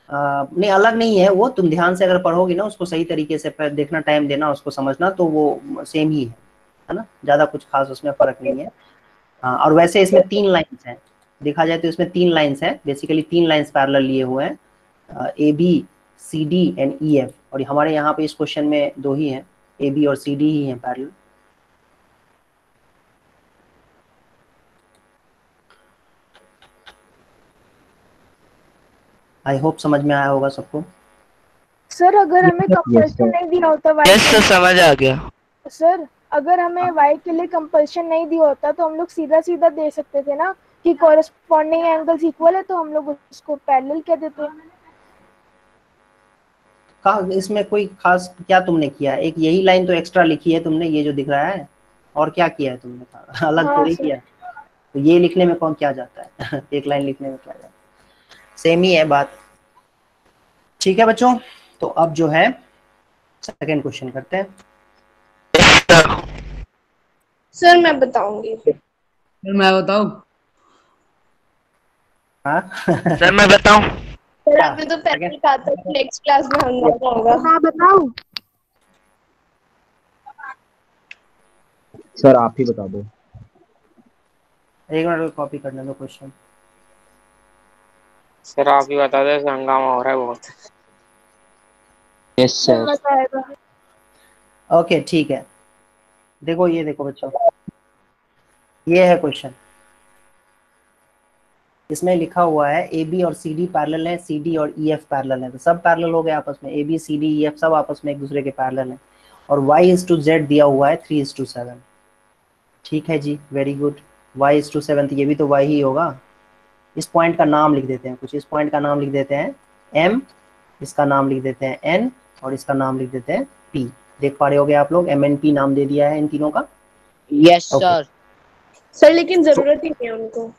नहीं अलग नहीं है वो, तुम ध्यान से अगर पढ़ोगे ना उसको सही तरीके से देखना, टाइम देना, उसको समझना, तो वो सेम ही है ना, ज्यादा कुछ खास उसमें फर्क नहीं है। हाँ और वैसे इसमें 3 लाइंस हैं, देखा जाए तो इसमें 3 लाइंस हैं, बेसिकली 3 लाइंस पैरेलल लिए हुए हैं, AB CD एंड EF। और हमारे यहाँ पे इस क्वेश्चन में 2 ही हैं, AB और CD ही हैं पैरेलल। आई होप समझ में आया होगा सबको। सर अगर हमें कंपल्शन नहीं दिया होता y यस सर समझ आ गया। सर अगर हमें y के लिए कंपल्शन नहीं दिया होता तो हम लोग सीधा सीधा दे सकते थे ना कि कॉरेस्पॉन्डिंग एंगल्स इक्वल है, तो हम लोग उसको पैरेलल कह देते हैं। इसमें कोई खास क्या तुमने किया, एक यही लाइन तो एक्स्ट्रा लिखी है तुमने, ये जो दिख रहा है, और क्या किया है तुमने, अलग थोड़ी किया। तो ये लिखने में कौन क्या जाता है एक लाइन लिखने में क्या जाता है, सेम ही है बात। ठीक है बच्चों, तो अब जो है सेकंड क्वेश्चन करते हैं। सर मैं बताऊंगी। सर मैं बताऊं? हाँ सर मैं बताऊं? सर आपने तो पहले कहा था कि नेक्स्ट क्लास में हंगामा होगा। हाँ बताओ। सर आप ही बता दो। एक मिनट कॉपी करने दो क्वेश्चन। सर आप ही बता दो, हंगामा हो रहा है बहुत। Yes sir. ओके ठीक है, देखो ये देखो बच्चों, ये है क्वेश्चन, इसमें लिखा हुआ है AB और CD पैरेलल है, CD और EF पैरेलल है, तो सब पैरेलल हो गए आपस में, AB CD EF सब आपस में एक दूसरे के पैरेलल है। और Y/Z दिया हुआ है 3:7। ठीक है जी, वेरी गुड। Y/7 ये भी तो Y ही होगा। इस पॉइंट का नाम लिख देते हैं कुछ, इस पॉइंट का नाम लिख देते हैं M, इसका नाम लिख देते हैं N, और इसका नाम लिख देते हैं P। देख पा रहे होगे आप लोग, MNP नाम दे दिया है इन तीनों का। Yes sir. सर लेकिन जरूरत ही नहीं है उनको।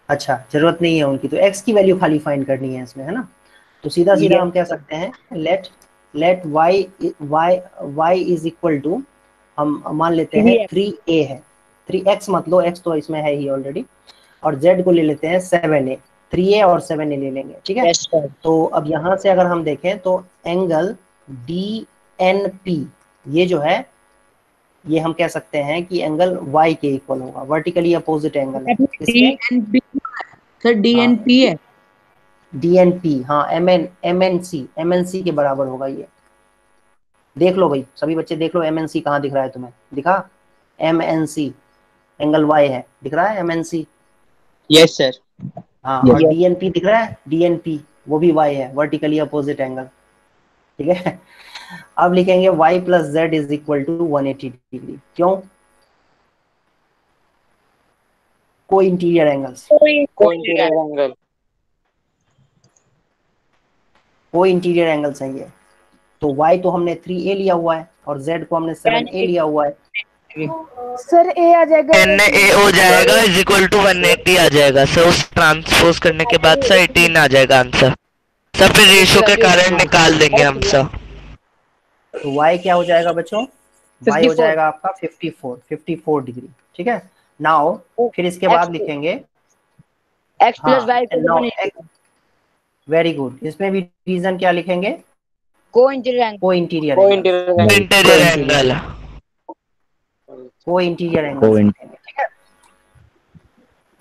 अच्छा जरूरत नहीं है उनकी, तो x की वैल्यू खाली फाइंड करनी है इसमें, है ना। तो सीधा सीधा हम कह सकते हैं let y is equal to, हम मान लेते हैं 3a है, 3x मत लो, x तो इसमें है ही ऑलरेडी, और z को ले लेते हैं 7a, 3a और 7a ले लेंगे, ठीक है। तो अब यहाँ से अगर हम देखें तो एंगल DNP ये जो है, ये हम कह सकते हैं कि एंगल y के इक्वल होगा, वर्टिकली अपोजिट एंगल है। DNP सर, DNP है। DNP हाँ, MNC के बराबर होगा ये। देख लो भाई सभी बच्चे देख लो, MNC कहाँ दिख रहा है तुम्हें, दिखा MNC एंगल y है, दिख रहा है MNC। Yes sir. हाँ और DNP दिख रहा है, DNP वो भी y है, वर्टिकली अपोजिट एंगल, ठीक है। अब लिखेंगे y plus z is equal to 180 degree. क्यों? Co interior angles, co interior angles हैं ये। तो y तो हमने 3a लिया हुआ है और z को हमने 7a लिया हुआ है। सर ए आ जाएगा, एन ए हो जाएगा इज इक्वल टू 180 आ जाएगा सर। उस ट्रांसपोज करने के बाद सर 18 आ जाएगा आंसर सर। फिर रेशो के कारण निकाल देंगे हम सर। तो y क्या हो जाएगा बच्चों? y हो जाएगा आपका 54 डिग्री। ठीक है, नाउ फिर इसके बाद लिखेंगे x प्लस वाई को वेरी गुड। इसमें भी रीजन क्या लिखेंगे? को इंटीरियर एंगल। को इंटीरियर एंगल को इंटीरियर एंगल। ठीक है,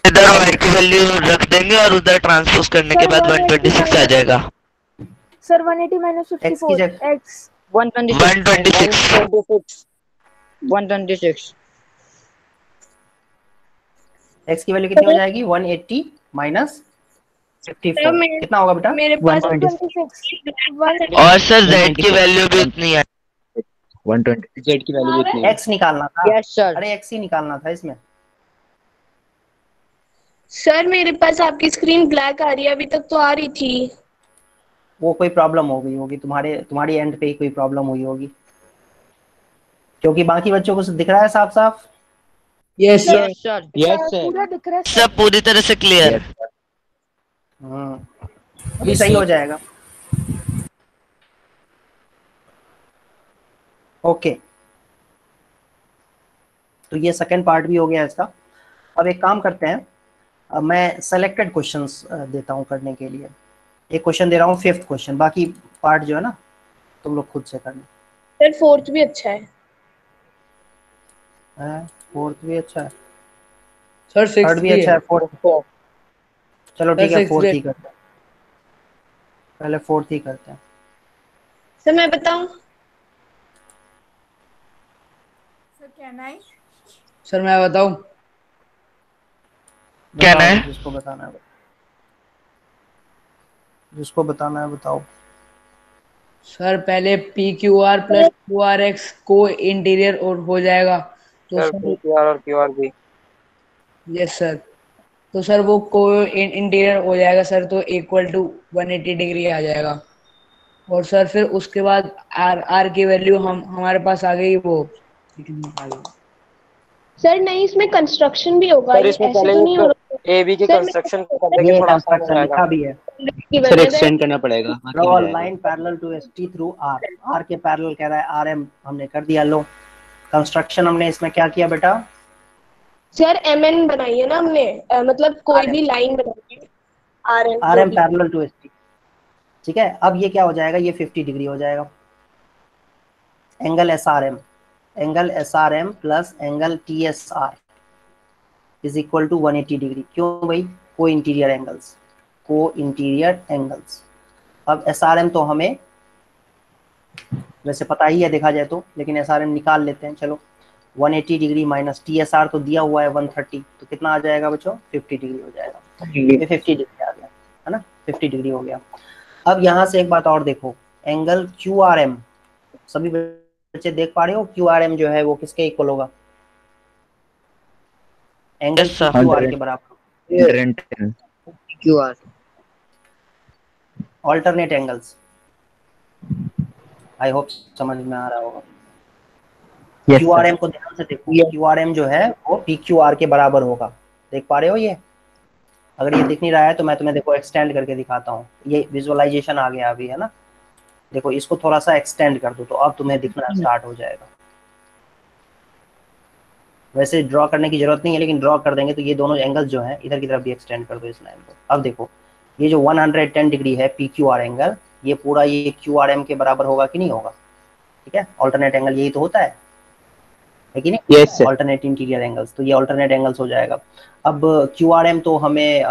इधर y की वैल्यू रख देंगे और उधर ट्रांसपोज करने के बाद 126 आ जाएगा सर। 180 माइनस 54 x 126 x की वैल्यू कितनी हो जाएगी? 180 माइनस 54 कितना होगा बेटा? मेरे पास 126। और सर z की वैल्यू भी उतनी है 120 z की वैल्यू कितनी है? x निकालना था। Yes sir. अरे x ही निकालना था इसमें। सर मेरे पास आपकी स्क्रीन ब्लैक आ रही है, अभी तक तो आ रही थी। वो कोई प्रॉब्लम हो गई होगी, तुम्हारी एंड पे ही कोई प्रॉब्लम हुई होगी, क्योंकि बाकी बच्चों को दिख रहा है साफ साफ। Yes sir. Yes sir. पूरा दिख रहा है सब पूरी तरह से क्लियर। अभी सही हो जाएगा। ओके, तो ये सेकंड पार्ट भी हो गया इसका। अब एक काम करते हैं, अब मैं सेलेक्टेड क्वेश्चंस देता हूं करने के लिए। एक क्वेश्चन दे रहा हूं, 5th क्वेश्चन, बाकी पार्ट जो है ना तुम लोग खुद से करना। सर 4th भी अच्छा है। 4th भी अच्छा है सर। 3rd भी अच्छा है। 4th चलो ठीक है, 4th ही करते हैं। पहले 4th ही करते हैं। सर मैं बताऊं? सर मैं बताऊं? क्या है? जिसको बताना है, जिसको बताना है बताओ। सर पहले P Q R plus Q R x को इंटीरियर और हो जाएगा तो सर पीक्यूआर और क्यूआर भी। Yes sir. तो सर वो को इंटीरियर हो जाएगा सर, तो इक्वल टू 180 डिग्री आ जाएगा। और सर फिर उसके बाद आर की वैल्यू हमारे पास आ गई वो। सर नहीं, इसमें कंस्ट्रक्शन भी होगा, सर ये इसमें ऐसे पहले तो नहीं हो रहा। एबी के सर, कंस्ट्रक्शन करने के ये थोड़ा आसान हो कंस्ट्रक्शन लिखा जाएगा। भी है। सर एक्सटेंड करना पड़ेगा। Draw line parallel to ST through R. R के पैरेलल कह रहा है, आरएम हमने कर दिया। लो कंस्ट्रक्शन हमने इसमें क्या किया बेटा? सर एमएन बनाई है ना हमने, मतलब कोई भी लाइन बनाई है आरएम पैरेलल टू एसटी। ठीक है, अब ये क्या हो जाएगा? ये 50 डिग्री हो जाएगा। Angle SRM plus angle TSR is equal to 180 degree. क्यों भाई? को इंटीरियर एंगल्स। अब एसआरएम तो हमें वैसे पता ही है देखा जाए तो, लेकिन एसआरएम निकाल लेते हैं। चलो 180 डिग्री माइनस टीएसआर तो दिया हुआ है 130, तो कितना आ जाएगा बच्चों? 50 डिग्री हो जाएगा। ये 50 डिग्री आ गया है ना, 50 डिग्री हो गया। अब यहाँ से एक बात और देखो, एंगल क्यूआरएम, सभी बच्चे देख पा रहे हो क्यूआरएम जो है वो किसके इक्वल होगा? एंगल क्यूआर के बराबर। QR alternate angles. I hope समझ में आ रहा होगा। क्यूआरएम को ध्यान से देखो, क्यूआरएम जो है वो पीक्यूआर के बराबर होगा। देख पा रहे हो ये? अगर ये दिख नहीं रहा है तो मैं तुम्हें देखो एक्सटेंड करके दिखाता हूँ। ये विजुअलाइजेशन आ गया अभी है ना। देखो इसको थोड़ा सा एक्सटेंड कर दो तो अब तुम्हें दिखना स्टार्ट हो जाएगा। वैसे ड्रॉ करने की जरूरत नहीं है, लेकिन ड्रॉ कर देंगे तो ये दोनों एंगल्स जो हैं इधर की तरफ भी एक्सटेंड कर दो इस लाइन को। अब देखो ये जो 110 डिग्री है पीक्यूआर एंगल, ये पूरा ये क्यूआरएम के बराबर होगा कि नहीं होगा? ठीक है, ऑल्टरनेट एंगल यही तो होता है कि नहीं? yes, ऑल्टरनेट इंटीरियर एंगल्स, तो ये ऑल्टरनेट एंगल्स हो जाएगा। अब क्यूआरएम तो हमें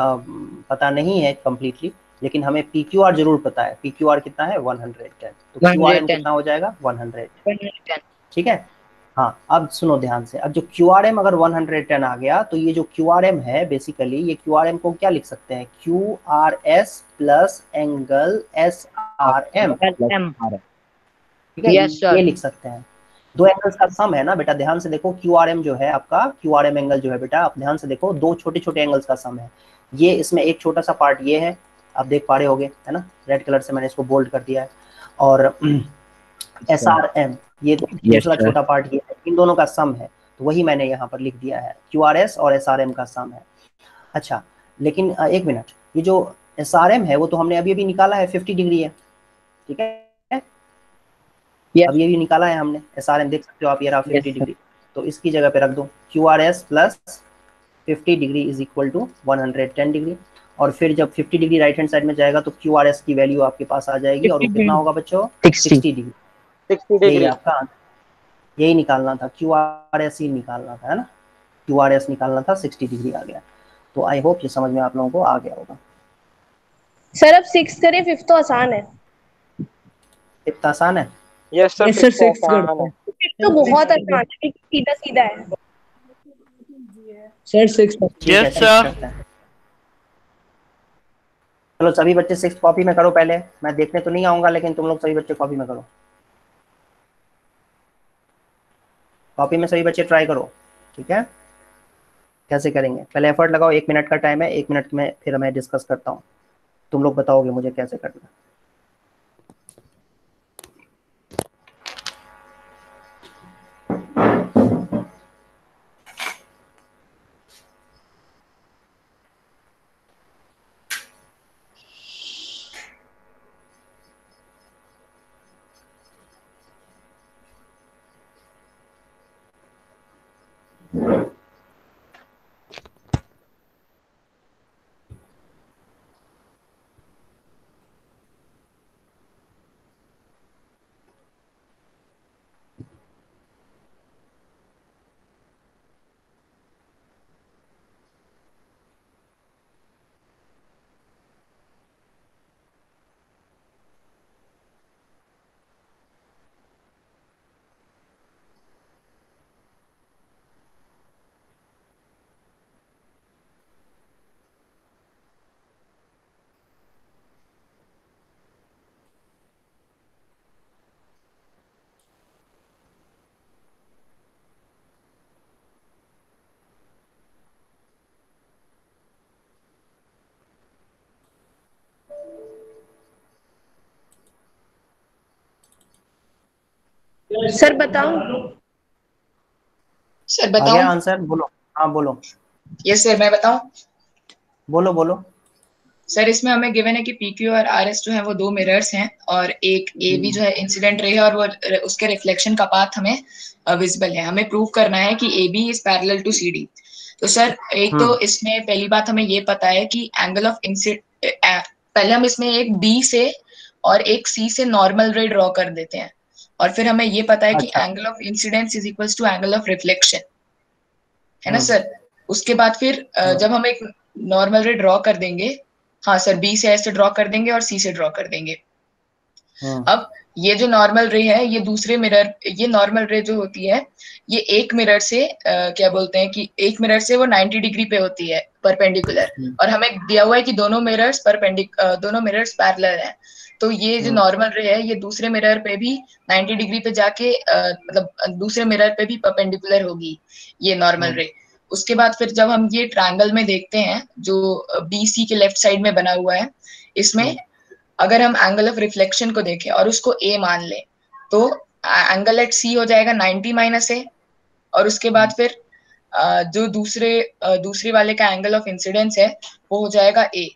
पता नहीं है कंप्लीटली, लेकिन हमें पीक्यूआर जरूर पता है। पीक्यूआर कितना है? 110, तो क्यूआरएम कितना हो जाएगा? 110। ठीक है, हाँ अब सुनो ध्यान से। अब जो क्यूआरएम अगर 110 आ गया तो ये जो क्यूआरएम है बेसिकली, ये क्यूआरएम को क्या लिख सकते हैं? QRS plus angle SRM. ठीक है, ये लिख सकते हैं। दो एंगल्स का सम है ना बेटा, ध्यान से देखो। क्यूआरएम जो है आपका, क्यूआरएम एंगल जो है बेटा, आप ध्यान से देखो, दो छोटे छोटे एंगल्स का सम है। ये इसमें एक छोटा सा पार्ट ये है, आप देख पा रहे होगे है ना, रेड कलर से मैंने इसको बोल्ड कर दिया है। और एसआरएम ये दूसरा छोटा पार्ट ये है, इन दोनों का सम है। तो वही मैंने यहाँ पर लिख दिया है, QRS और SRM का सम है। अच्छा लेकिन एक मिनट, ये जो SRM है वो तो हमने अभी अभी निकाला है, 50 डिग्री है, ठीक है अभी अभी निकाला है हमने। SRM देख सकते हो आप, ये रहा 50 डिग्री, तो इसकी जगह पे रख दो QRS plus 50 degree is equal to 110 degree, और फिर जब 50 डिग्री राइट हैंड साइड में जाएगा तो QRS की वैल्यू आपके पास आ जाएगी, और वो कितना होगा बच्चों, 60 डिग्री। यही आपका यही निकालना था, QRS ही निकालना था, है ना, QRS निकालना था, 60 डिग्री आ गया। तो आई होप ये समझ में आप लोगों को आ गया होगा। सर अब 6 करें, 5 तो आसान है। 5 आसान है? यस सर, 6 आसान है। 5 तो बहुत आसान है, सीधा सीधा है सर 6। Yes sir. चलो सभी बच्चे 6 कॉपी में करो, पहले मैं देखने तो नहीं आऊंगा लेकिन तुम लोग सभी बच्चे कॉपी में करो, कॉपी में सभी बच्चे ट्राई करो, ठीक है। कैसे करेंगे, पहले एफर्ट लगाओ, 1 मिनट का टाइम है, 1 मिनट में फिर मैं डिस्कस करता हूँ, तुम लोग बताओगे मुझे कैसे करना। सर बताऊं? सर आ बताऊं? गया आंसर, बोलो। हाँ बोलो। यस सर, मैं बताऊं? बोलो बोलो। सर इसमें हमें गिवन है कि PQ और RS जो है वो 2 मिरर्स हैं, और एक AB जो है इंसिडेंट रे है, और वो उसके रिफ्लेक्शन का पाथ हमें विजिबल है। हमें प्रूव करना है कि AB is parallel to CD। तो सर एक तो इसमें पहली बात हमें ये पता है कि एंगल ऑफ पहले हम इसमें एक B से और एक C से नॉर्मल रे ड्रॉ कर देते हैं, और फिर हमें ये पता है कि angle of incidence is equals to angle of reflection, है ना सर। उसके बाद फिर जब हम एक नॉर्मल रे ड्रॉ कर देंगे, हाँ सर, B से ऐसे ड्रॉ कर देंगे और C से ड्रॉ कर देंगे। अब ये जो नॉर्मल रे है, ये दूसरे मिरर, ये नॉर्मल रे जो होती है ये एक मिरर से क्या बोलते हैं कि एक मिरर से वो 90 डिग्री पे होती है परपेंडिकुलर, और हमें दिया हुआ है कि दोनों मिरर्स पैरेलल हैं। तो ये जो नॉर्मल रे है ये दूसरे मिरर पे भी 90 डिग्री पे जाके मतलब दूसरे मिरर पे भी परपेंडिकुलर होगी ये नॉर्मल रे। उसके बाद फिर जब हम ये ट्रायंगल में देखते हैं जो BC के लेफ्ट साइड में बना हुआ है, इसमें अगर हम एंगल ऑफ रिफ्लेक्शन को देखें और उसको A मान लें, तो एंगल एट C हो जाएगा 90 माइनस A, और उसके बाद फिर जो दूसरे वाले का एंगल ऑफ इंसिडेंस है वो हो जाएगा A,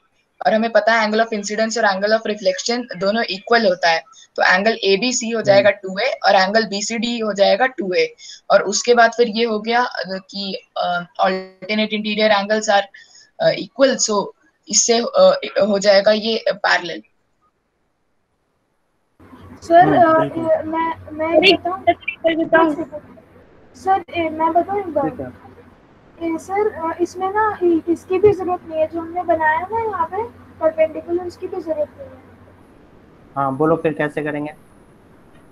और हमें पता है एंगल ऑफ इंसिडेंस और एंगल ऑफ रिफ्लेक्शन दोनों इक्वल होता है, तो एंगल ABC हो जाएगा 2A और एंगल BCD हो जाएगा 2A। और उसके बाद फिर ये हो गया कि alternate interior angles are equal, so इससे हो जाएगा ये पैरेलल। सर मैं बताऊं सर, मैं बताऊं एक बार। सर इसमें ना इसकी भी जरूरत नहीं है, जो हमने बनाया ना यहाँ पे परपेंडिकुलर, उसकी भी जरूरत नहीं है। हाँ बोलो फिर कैसे करेंगे।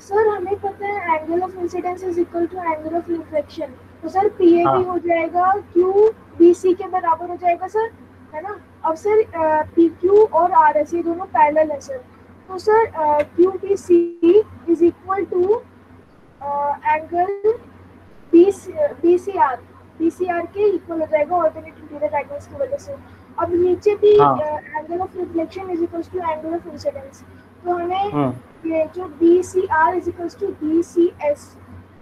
सर हमें पता है angle of incidence is equal to angle of reflection, तो सर PAB हो जाएगा QBC के बराबर हो जाएगा सर, है ना। अब सर PQ और RS ये दोनों पैरेलल है सर, तो sir QBC is equal to angle BCR के इक्वल हो जाएगा ऑल्टरनेट इंटीरियर एंगल्स की वजह से। अब नीचे भी angle of reflection is equal to angle of incidence, तो हमें ये जो BCR is equal to BCS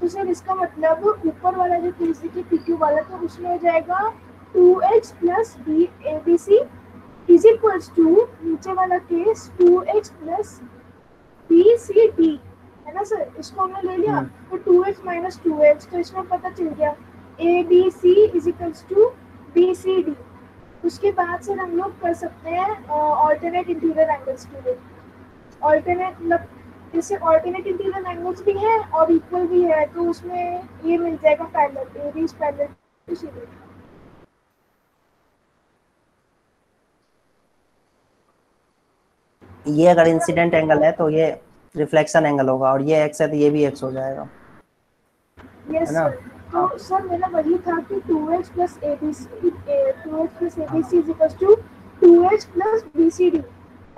तो सर इसका मतलब ऊपर वाला जो केस देखिए PQ वाला, तो उसमें हो जाएगा 2x plus ABC is equals to नीचे वाला केस 2x प्लस BCD है ना सर। इसको हमने ले लिया तो 2x माइनस 2x, तो इसमें पता चल गया ABC is equals to BCD। उसके बाद सर हम लोग कर सकते हैं ऑल्टरनेट इंटीरियर एंगल्स के लिए। ऑल्टरनेट मतलब जैसे ऑल्टरनेट इंटीरियर एंगल्स भी है और इक्वल भी है, तो उसमें ये मिल जाएगा parallel, AB is parallel to CD। ये अगर इंसिडेंट एंगल है तो ये रिफ्लेक्शन एंगल होगा, और ये x है तो ये भी x हो जाएगा, यस है ना। सर। तो सर मेरा वही था कि 2x plus ABC 2x plus ABC is equal to 2x plus BCD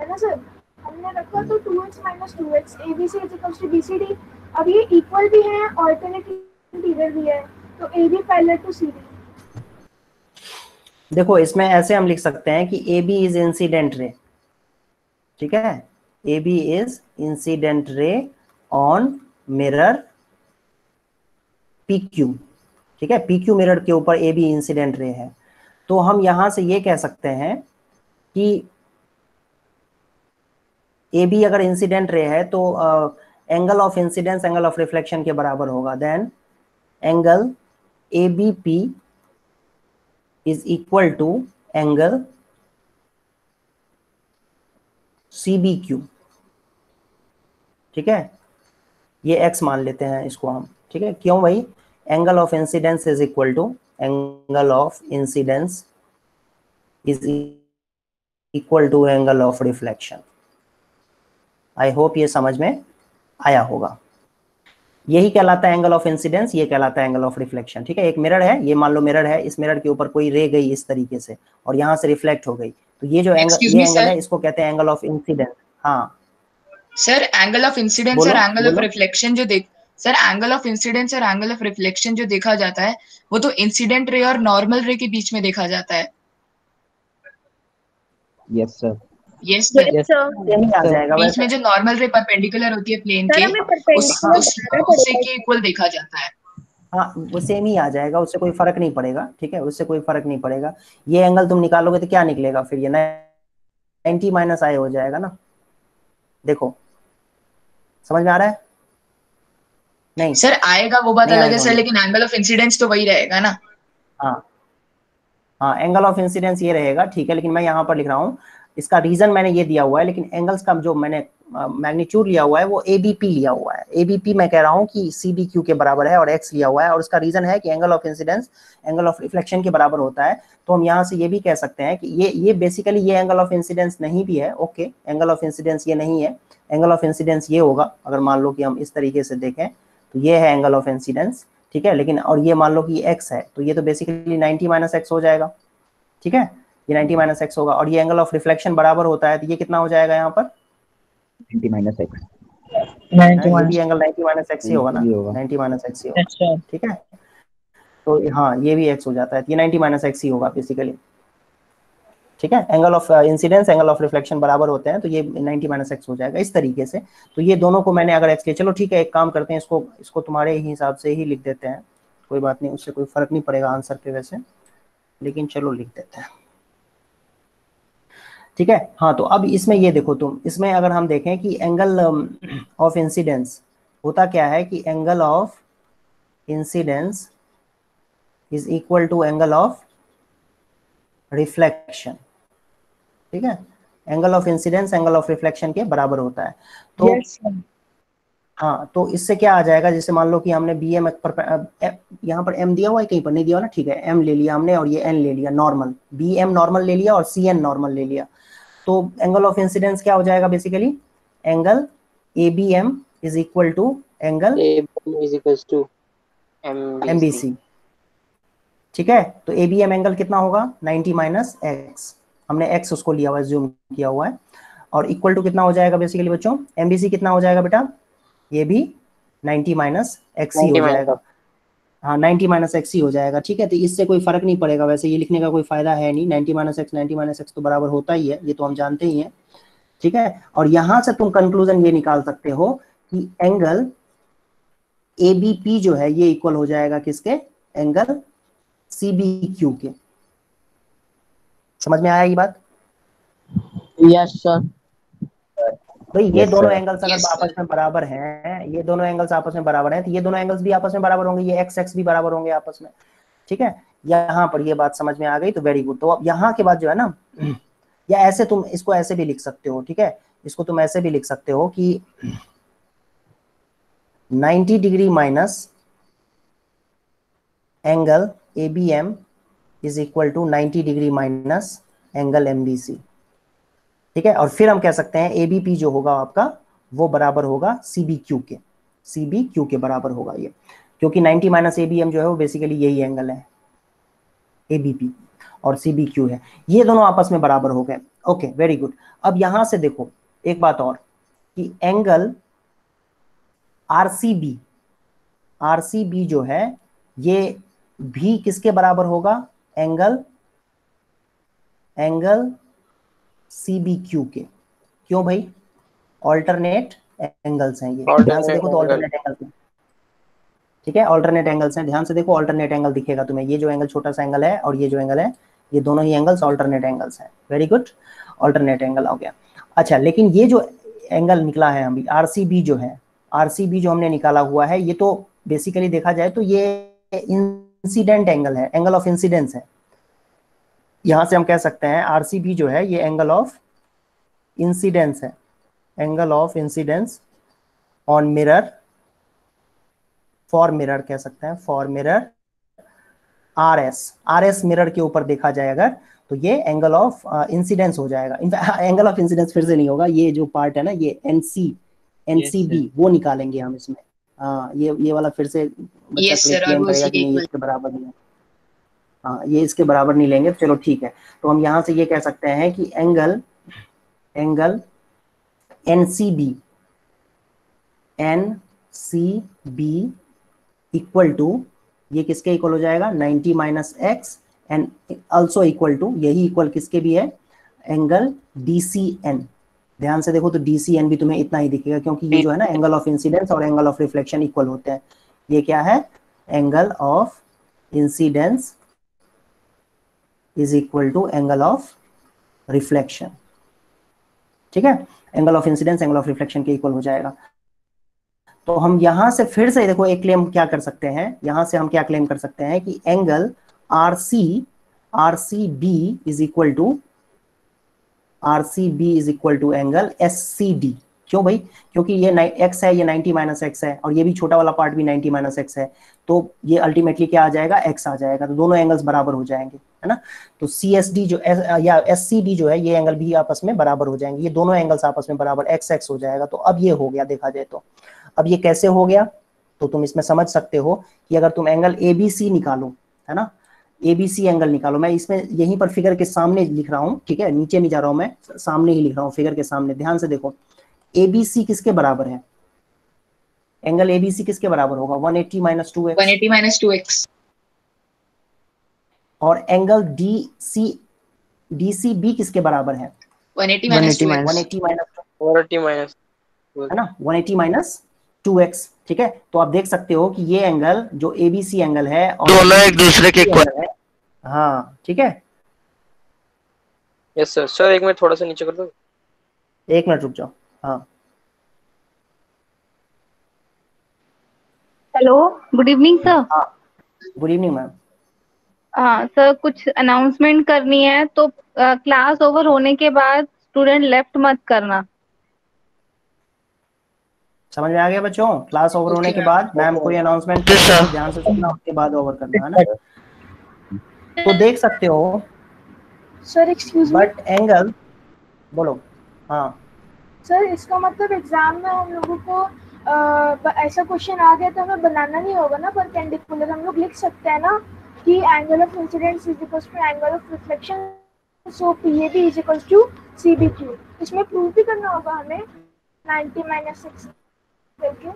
है ना सर। हमने रखा तो 2x minus 2x ABC is equal to BCD। अब ये इक्वल भी है, ऑल्टरनेट इंटीरियर भी है, तो AB पैरेलल टू CD। देखो इसमें ऐसे हम लिख सकते हैं कि AB इज इंसिडेंट रे, ठीक है, AB is incident ray on mirror PQ, ठीक है, PQ मिरर के ऊपर AB इंसिडेंट रे है। तो हम यहां से ये कह सकते हैं कि AB अगर इंसिडेंट रे है तो angle of incidence angle of reflection के बराबर होगा। Then angle ABP is equal to angle CBQ, ठीक है, ये x मान लेते हैं इसको हम, ठीक है। क्यों भाई? Angle of incidence is equal to angle of incidence is equal to angle of reflection. I hope ये समझ में आया होगा। यही कहलाता है एंगल ऑफ इंसिडेंस, ये कहलाता है एंगल ऑफ रिफ्लेक्शन, ठीक है। एक मिरर है, ये मान लो मिरर है, इस मिरर के ऊपर कोई रे गई इस तरीके से और यहाँ से रिफ्लेक्ट हो गई, तो ये जो एंगल, ये एंगल है, इसको कहते हैं एंगल ऑफ इंसिडेंस। हाँ सर, एंगल ऑफ इंसिडेंस और एंगल ऑफ रिफ्लेक्शन जो सर एंगल ऑफ इंसिडेंस और एंगल ऑफ रिफ्लेक्शन जो देखा जाता है वो तो इंसिडेंट रे और नॉर्मल रे के बीच में देखा जाता है। यस सर, यस सर, आ जाएगा बीच में जो नॉर्मल रे परपेंडिकुलर होती है प्लेन के, उससे के इक्वल देखा जाता है। हाँ वो सेम ही आ जाएगा, उससे कोई फर्क नहीं पड़ेगा, ठीक है, उससे कोई फर्क नहीं पड़ेगा। ये एंगल तुम निकालोगे तो क्या निकलेगा फिर? ये 90 माइनस आई हो जाएगा ना। देखो समझ में आ रहा है? नहीं सर आएगा, वो बात अलग है सर, लेकिन एंगल ऑफ इंसिडेंस तो वही रहेगा ना। हाँ हाँ, एंगल ऑफ इंसिडेंस ये रहेगा, ठीक है, लेकिन मैं यहाँ पर लिख रहा हूँ, इसका रीजन मैंने ये दिया हुआ है, लेकिन एंगल्स का जो मैंने मैग्नीट्यूड लिया हुआ है वो ABP लिया हुआ है। ABP मैं कह रहा हूँ कि CBQ के बराबर है और x लिया हुआ है, और उसका रीजन है कि angle of incidence angle of reflection के बराबर होता है। तो हम यहाँ से ये भी कह सकते हैं कि ये बेसिकली ये एंगल ऑफ इंसिडेंस नहीं भी है, ओके, एंगल ऑफ इंसिडेंस ये नहीं है, एंगल ऑफ इंसिडेंस ये होगा। अगर मान लो कि हम इस तरीके से देखें तो ये है एंगल ऑफ इंसिडेंस, ठीक है, लेकिन और ये मान लो कि x है, तो ये तो बेसिकली 90 माइनस x हो जाएगा, ठीक है, ये 90 माइनस x होगा। और ये एंगल ऑफ रिफ्लेक्शन बराबर होता है, तो ये कितना हो जाएगा यहाँ पर? 90 माइनस x, ये भी एंगल 90 माइनस x ही होगा ना, 90 माइनस x ही होगा, ठीक है। तो हाँ ये भी x हो जाता है, ये 90 माइनस x ही होगा बेसिकली, ठीक है। Angle of incidence angle of reflection बराबर होते हैं, तो ये 90 माइनस x हो जाएगा इस तरीके से। तो ये दोनों को मैंने अगर x ले, चलो ठीक है, एक काम करते हैं, इसको तुम्हारे ही हिसाब से ही लिख देते हैं, कोई बात नहीं, उससे कोई फर्क नहीं पड़ेगा आंसर पे वैसे, लेकिन चलो लिख देते हैं, ठीक है। हाँ तो अब इसमें ये देखो तुम, इसमें अगर हम देखें कि एंगल ऑफ इंसिडेंस होता क्या है कि angle of incidence is equal to angle of reflection, ठीक है, angle of incidence angle of reflection के बराबर होता है। तो हाँ, तो इससे क्या आ जाएगा, जैसे मान लो कि हमने BM पर यहाँ पर M दिया हुआ है, कहीं पर नहीं दिया हुआ ना, ठीक है, M ले लिया हमने और ये N ले लिया, नॉर्मल BM नॉर्मल ले लिया और CN नॉर्मल ले लिया। तो एंगल ऑफ इंसिडेंस क्या हो जाएगा basically? Angle ABM is equal to angle MBC, ठीक है। तो ABM एंगल कितना होगा? 90 माइनस x, हमने x उसको लिया हुआ है, जूम किया हुआ है, और इक्वल टू कितना हो जाएगा बेसिकली बच्चों? MBC कितना हो जाएगा बेटा? ये भी 90 माइनस x ही हो जाएगा, हाँ 90 माइनस x ही हो जाएगा, ठीक है। तो इससे कोई फर्क नहीं पड़ेगा, वैसे ये लिखने का कोई फायदा है नहीं, 90 माइनस x तो बराबर होता ही है, ये तो हम जानते ही हैं, ठीक है। और यहाँ से तुम कंक्लूजन ये निकाल सकते हो कि एंगल ABP जो है ये इक्वल हो जाएगा किसके, एंगल CBQ के। समझ में आया ये बात? Yes sir. भाई ये Yes, दोनों sir. एंगल्स अगर Yes, आपस में बराबर हैं, ये दोनों एंगल्स आपस में बराबर हैं, तो ये दोनों एंगल्स भी आपस में बराबर होंगे, ये x भी बराबर होंगे आपस में। ठीक है, यहाँ पर ये बात समझ में आ गई तो वेरी गुड। तो अब यहाँ के बाद जो है ना, या ऐसे तुम इसको ऐसे भी लिख सकते हो, ठीक है, इसको तुम ऐसे भी लिख सकते हो कि 90 degree minus angle ABM is equal to 90 degree minus angle MBC। ठीक है, और फिर हम कह सकते हैं ABP जो होगा आपका वो बराबर होगा CBQ के, CBQ के बराबर होगा ये, क्योंकि 90 माइनस ABM जो है वो बेसिकली यही एंगल है, ABP और CBQ है, ये दोनों आपस में बराबर हो गए। Okay very good. अब यहां से देखो एक बात और कि एंगल RCB जो है ये भी किसके बराबर होगा, एंगल CBQ के। क्यों भाई, ऑल्टरनेट एंगल्स हैं ये, ध्यान से देखो तो ऑल्टरनेट एंगल्स हैं। ठीक है, ऑल्टरनेट एंगल्स हैं, ध्यान से देखो, ऑल्टरनेट एंगल दिखेगा तुम्हें, ये जो एंगल छोटा सा एंगल है और ये जो एंगल है, ये दोनों ही एंगल्स ऑल्टरनेट एंगल्स हैं। वेरी गुड, ऑल्टरनेट एंगल हो गया। अच्छा, लेकिन ये जो एंगल निकला है अभी RCB जो है, RCB जो हमने निकाला हुआ है, ये तो बेसिकली देखा जाए तो ये इंसिडेंट एंगल है, एंगल ऑफ इंसिडेंस है। यहां से हम कह सकते हैं RCB जो है ये एंगल ऑफ इंसिडेंस है, angle of incidence on mirror, for mirror कह सकते हैं, फॉर मिरर RS मिरर के ऊपर देखा जाए अगर, तो ये एंगल ऑफ इंसिडेंस हो जाएगा। एंगल ऑफ इंसिडेंस फिर से नहीं होगा, ये जो पार्ट है ना, ये NCB वो निकालेंगे हम इसमें। हाँ, ये वाला फिर से बच्चा क्लेम करेगा कि नहीं इसके बराबर नहीं है। हाँ, ये इसके बराबर नहीं लेंगे, चलो ठीक है। तो हम यहाँ से ये कह सकते हैं कि एंगल NCB इक्वल टू, ये किसके इक्वल हो जाएगा, 90 minus x, and also equal to, यही इक्वल किसके भी है, एंगल DCN। ध्यान से देखो तो DCN भी तुम्हें इतना ही दिखेगा, क्योंकि ये जो है ना एंगल ऑफ इंसिडेंस और एंगल ऑफ रिफ्लेक्शन इक्वल होते हैं। ये क्या है, angle of incidence is equal to angle of reflection. ठीक है, angle of incidence angle of reflection के इक्वल हो जाएगा। तो हम यहां से फिर से देखो एक क्लेम क्या कर सकते हैं, यहां से हम क्या क्लेम कर सकते हैं कि angle RCB is equal to angle SCD। क्यों भाई, क्योंकि ये x है, ये 90 माइनस एक्स है, और ये भी छोटा वाला पार्ट भी 90 माइनस एक्स है, तो ये अल्टीमेटली क्या आ जाएगा, x आ जाएगा, तो दोनों एंगल्स बराबर हो जाएंगे, है ना। तो CSD जो या SCD जो है, ये एंगल भी आपस में बराबर हो जाएंगे, ये दोनों एंगल्स आपस में बराबर x हो जाएगा। तो अब ये हो गया देखा जाए तो। अब ये कैसे हो गया, तो तुम इसमें समझ सकते हो कि अगर तुम एंगल ABC निकालो, है ना, ABC एंगल निकालो, मैं इसमें यहीं पर फिगर के सामने लिख रहा हूँ, ठीक है, नीचे नहीं जा रहा हूं मैं, सामने ही लिख रहा हूँ, फिगर के सामने। ध्यान से देखो, ABC किसके बराबर है, एंगल ABC किसके बराबर होगा, 180 माइनस 2x। और एंगल DCB किसके बराबर है, 180 माइनस 180 माइनस, है ना, 180 माइनस 2x। ठीक है, तो आप देख सकते हो कि ये एंगल जो ABC एंगल है और दोनों एक दूसरे के इक्वल है। हाँ ठीक है, यस सर। सर एक मिनट थोड़ा सा नीचे कर दो, एक मिनट रुक जाओ। हाँ हेलो, गुड इवनिंग सर। हाँ, गुड इवनिंग मैम। हाँ सर, कुछ अनाउंसमेंट करनी है, तो क्लास ओवर होने के बाद स्टूडेंट लेफ्ट मत करना। समझ में आ गया बच्चों, क्लास ओवर होने के बाद मैम कोई अनाउंसमेंट ध्यान से सुनना, उसके बाद ओवर करना, है ना। तो देख सकते हो sir excuse me, but angle, बोलो। हाँ सर इसका मतलब एग्जाम में हम लोगों को ऐसा क्वेश्चन आ गया तो हमें बनाना नहीं होगा ना परपेंडिकुलर, हम लोग लिख सकते हैं ना कि angle of incidence is equal to angle of reflection, so PAB is equal to CBQ। इसमें प्रूव भी करना होगा हमें 90 माइनस 6 करके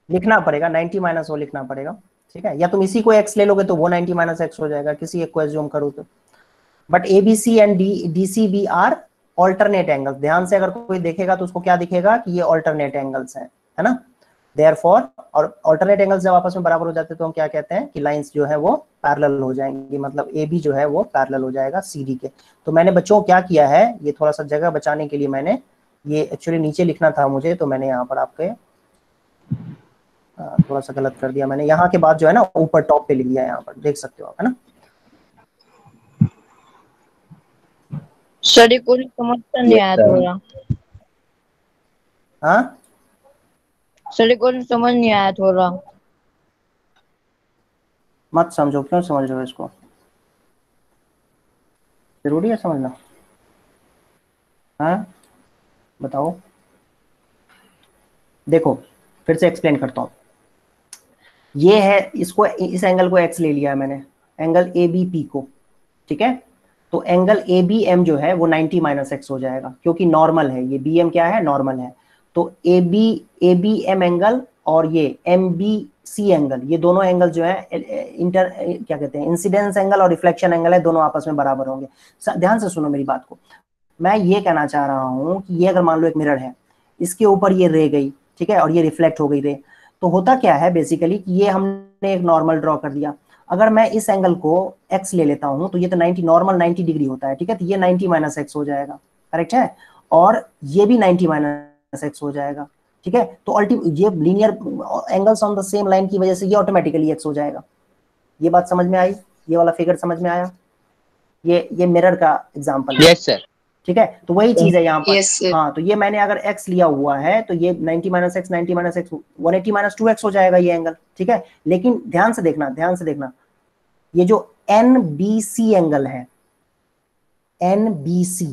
लिखना पड़ेगा, 90 माइनस वो लिखना पड़ेगा। ठीक है, या तुम इसी को x ले लोगे तो वो 90 माइनस एक्स हो जाएगा, किसी एक को एज्यूम करो तो। But ABC and DCB are alternate angles. ध्यान से अगर कोई देखेगा तो उसको क्या दिखेगा कि ये ऑल्टरनेट एंगल्स हैं, है ना। देयरफॉर, और अल्टरनेट एंगल्स जब आपस में बराबर हो जाते हैं तो हम क्या कहते हैं कि लाइंस जो है वो पैरेलल हो जाएंगी, मतलब ए बी जो है वो पैरेलल हो जाएगा सी डी के। तो मैंने बच्चों क्या किया है, ये थोड़ा सा जगह बचाने के लिए मैंने ये एक्चुअली नीचे लिखना था मुझे, तो मैंने यहाँ पर आपके थोड़ा सा गलत कर दिया मैंने, यहाँ के बाद जो है ना ऊपर टॉप पे लिख दिया, यहाँ पर देख सकते हो आप, है ना। सर को समझ नहीं आया थोड़ा। हाँ सर को समझ नहीं आया थोड़ा। मत समझो, क्यों समझ रहे हो इसको, जरूरी है समझना। हाँ बताओ, देखो फिर से एक्सप्लेन करता हूँ। ये है, इसको इस एंगल को x ले लिया है मैंने, एंगल ए बी पी को, ठीक है। तो एंगल ए बी एम जो है वो 90 माइनस एक्स हो जाएगा, क्योंकि नॉर्मल है, ये बी एम क्या है, नॉर्मल है। तो ए बी एम एंगल और ये एम बी सी एंगल, ये दोनों एंगल जो है क्या कहते हैं, इंसिडेंस एंगल और रिफ्लेक्शन एंगल है, दोनों आपस में बराबर होंगे। ध्यान से सुनो मेरी बात को, मैं ये कहना चाह रहा हूँ कि ये अगर मान लो एक मिरर है, इसके ऊपर ये रे गई, ठीक है, और ये रिफ्लेक्ट हो गई रे, तो होता क्या है बेसिकली कि ये हमने एक नॉर्मल ड्रॉ कर दिया। अगर मैं इस एंगल को x ले लेता हूं तो ये तो 90 नॉर्मल 90 डिग्री होता है, ठीक है, तो ये 90 माइनस एक्स हो जाएगा, करेक्ट है, और ये भी 90 माइनस एक्स हो जाएगा, ठीक है। तो ये linear angles on the same line की वजह से ये ऑटोमेटिकली x हो जाएगा। ये बात समझ में आई, ये वाला फिगर समझ में आया, ये मिरर का एग्जांपल है। Yes sir. ठीक है, तो वही चीज है यहाँ पर। Yes, sir. हाँ, तो ये मैंने अगर x लिया हुआ है तो ये 90 minus x 90 minus x 180 minus 2x हो जाएगा ये एंगल, ठीक है। लेकिन ध्यान से देखना, ये जो NBC एंगल है, NBC,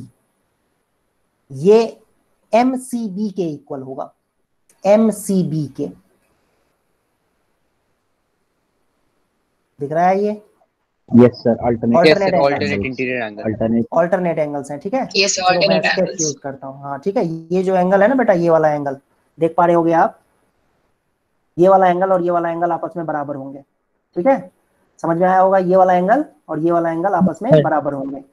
ये MCB के इक्वल होगा, MCB के, दिख रहा है ये? Yes sir, alternate interior angle, alternate angles हैं, ठीक है। Yes, चलो मैं alternate स्केच angles. यूज करता हूँ। हाँ ठीक है, ये जो एंगल है ना बेटा, ये वाला एंगल देख पा रहे होगे आप, ये वाला एंगल और ये वाला एंगल आपस में बराबर होंगे, ठीक है, समझ में आया होगा। ये वाला एंगल और ये वाला एंगल आपस में बराबर होंगे,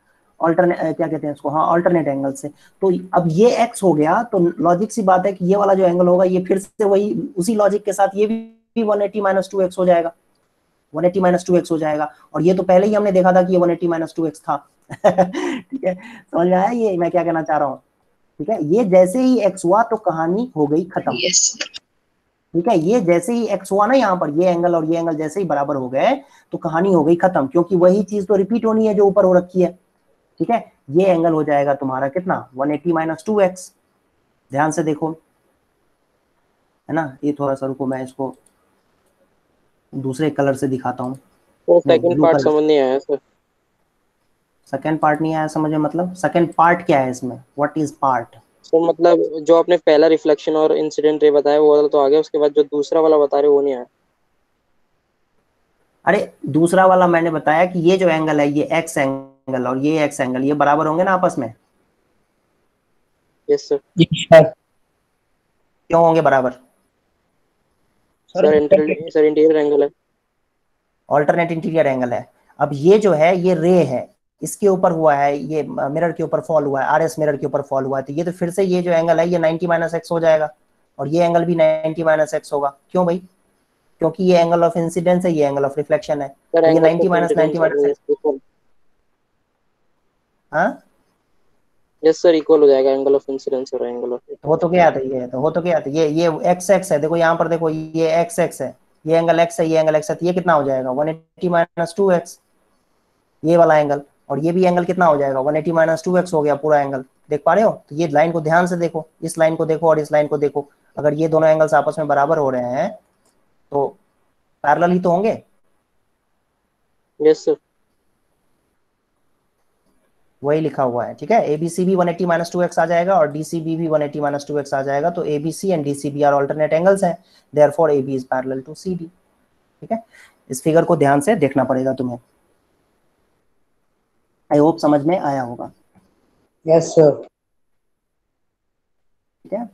अल्टरनेट क्या कहते हैं इसको, हाँ अल्टरनेट एंगल से। तो अब ये x हो गया, तो लॉजिक सी बात है कि ये वाला जो एंगल होगा ये फिर से वही उसी लॉजिक के साथ ये भी 180 माइनस 2x हो जाएगा, 180 माइनस 2x हो जाएगा। और ये तो पहले ही हमने देखा था कि ये 180 माइनस 2x था ठीक है, समझ में आया ये मैं क्या कहना चाह रहा हूँ, ठीक है। ये जैसे ही x हुआ तो कहानी हो गई खत्म, ठीक है। ये जैसे ही x हुआ ना यहाँ पर, ये एंगल और ये एंगल जैसे ही बराबर हो गए तो कहानी हो गई खत्म, क्योंकि वही चीज तो रिपीट होनी है जो ऊपर हो रखी है, ठीक है। ये एंगल हो जाएगा तुम्हारा कितना, 180 माइनस 2x। ध्यान से देखो, है ना, ये थोड़ा सा रुको, मैं इसको दूसरे कलर से दिखाता हूँ। तो सेकंड पार्ट समझ नहीं आया सर। सेकंड पार्ट नहीं आया समझ में, मतलब सेकंड पार्ट क्या है इसमें, व्हाट इज पार्ट? तो मतलब जो आपने पहला रिफ्लेक्शन और इंसिडेंट रे बताया वो वाला तो आ गया, उसके बाद जो दूसरा वाला बता रहे हो वो नहीं आया। अरे दूसरा वाला मैंने बताया कि ये जो एंगल है, ये x एंगल और ये x एंगल, ये बराबर होंगे ना आपस में। Yes sir. क्यों होंगे बराबर? सर इंटीरियर एंगल है, ऑल्टरनेट इंटीरियर एंगल है। अब ये जो है ये रे है, इसके ऊपर हुआ है, ये मिरर के ऊपर फॉल हुआ है, RS मिरर के ऊपर फॉल हुआ है, तो ये तो फिर से ये जो एंगल है ये 90 माइनस एक्स हो जाएगा, और ये एंगल भी 90 माइनस एक्स होगा। क्यों भाई? क्योंकि ये एंगल ऑफ इंसिडेंस है, ये एंगल ऑफ रिफ्लेक्शन है, तो ये 90 माइनस 90 माइनस एक्स, हाँ यस सर, इक्वल हो जाएगा एंगल ऑफ इंसिडेंस और एंगल ऑफ, हो तो क्या आता है, ये तो हो तो क्या आता है, ये एक्स एक्स है, देखो यहाँ पर देखो, ये एक्स एक्स है, ये एंगल एक्स है, ये एंगल एक्स है, तो ये कितना हो जाएगा 180 माइनस 2x, ये वाला एंगल, और ये भी एंगल कितना हो जाएगा 180 माइनस 2x हो गया पूरा एंगल। देख पा रहे हो? तो ये लाइन को ध्यान से देखो, इस लाइन को देखो और इस लाइन को देखो, अगर ये दोनों एंगल्स आपस में बराबर हो रहे हैं तो पैरेलल ही तो होंगे। यस सर, वही लिखा हुआ है, ठीक है। ABC भी 180 माइनस 2x आ जाएगा और DCB भी 180 माइनस 2x आ जाएगा, तो ABC and DCB are alternate angles हैं, therefore AB is parallel to CD, ठीक है। इस फिगर को ध्यान से देखना पड़ेगा तुम्हें, आई होप समझ में आया होगा। Yes sir. ठीक है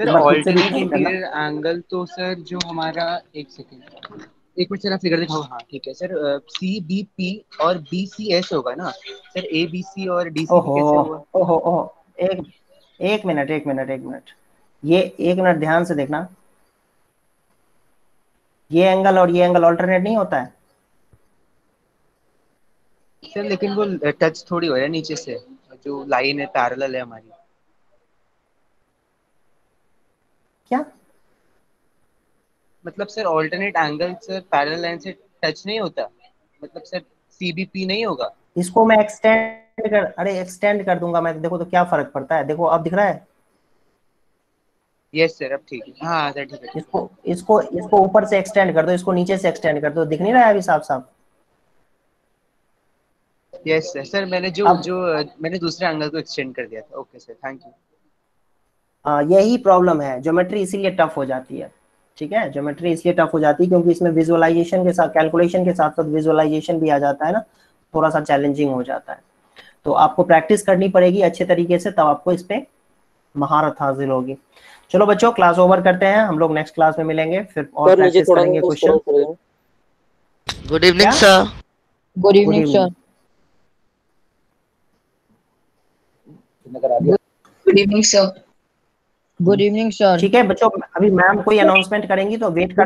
सर ऑल्टरनेट इंटीरियर एंगल तो सर जो हमारा, एक सेकंड, एक मिनट सर आप फिगर दिखाओ। हाँ ठीक है सर, CBP और BCS होगा ना सर, ABC और DCB कैसे होगा? ओहो एक मिनट, ये एक मिनट ध्यान से देखना, ये एंगल और ये एंगल ऑल्टरनेट नहीं होता है। सर लेकिन वो टच थोड़ी हो रहा है नीचे से, जो लाइन है पैरेलल है हमारी। क्या मतलब sir alternate angle sir parallel line से टच नहीं होता, मतलब सर सीबीपी नहीं होगा। इसको मैं एक्सटेंड कर दूंगा मैं, देखो तो क्या फर्क पड़ता है। देखो अब दिख रहा है। यस सर अब ठीक है। हाँ सर ठीक है। इसको ऊपर से एक्सटेंड कर दो, इसको नीचे से एक्सटेंड कर दो, दिख नहीं रहा है अभी साफ साफ। Yes sir. सर मैंने मैंने दूसरे एंगल को एक्सटेंड कर दिया था। Okay sir thank you. यही प्रॉब्लम है, ज्योमेट्री इसीलिए टफ हो जाती है। ठीक है, ज्योमेट्री इसलिए टफ हो जाती है क्योंकि इसमें विजुअलाइजेशन के साथ, कैलकुलेशन के साथ साथ विजुअलाइजेशन भी आ जाता है ना, थोड़ा सा चैलेंजिंग हो जाता है। तो आपको प्रैक्टिस करनी पड़ेगी अच्छे तरीके से, तब आपको इस पे महारत हासिल होगी। चलो बच्चों क्लास ओवर करते हैं, हम लोग नेक्स्ट क्लास में मिलेंगे फिर और प्रैक्टिस करेंगे question. Good evening sir. Good evening sir. Good evening sir. Good evening sir. ठीक है बच्चों, अभी मैम कोई अनाउंसमेंट करेंगी तो वेट कर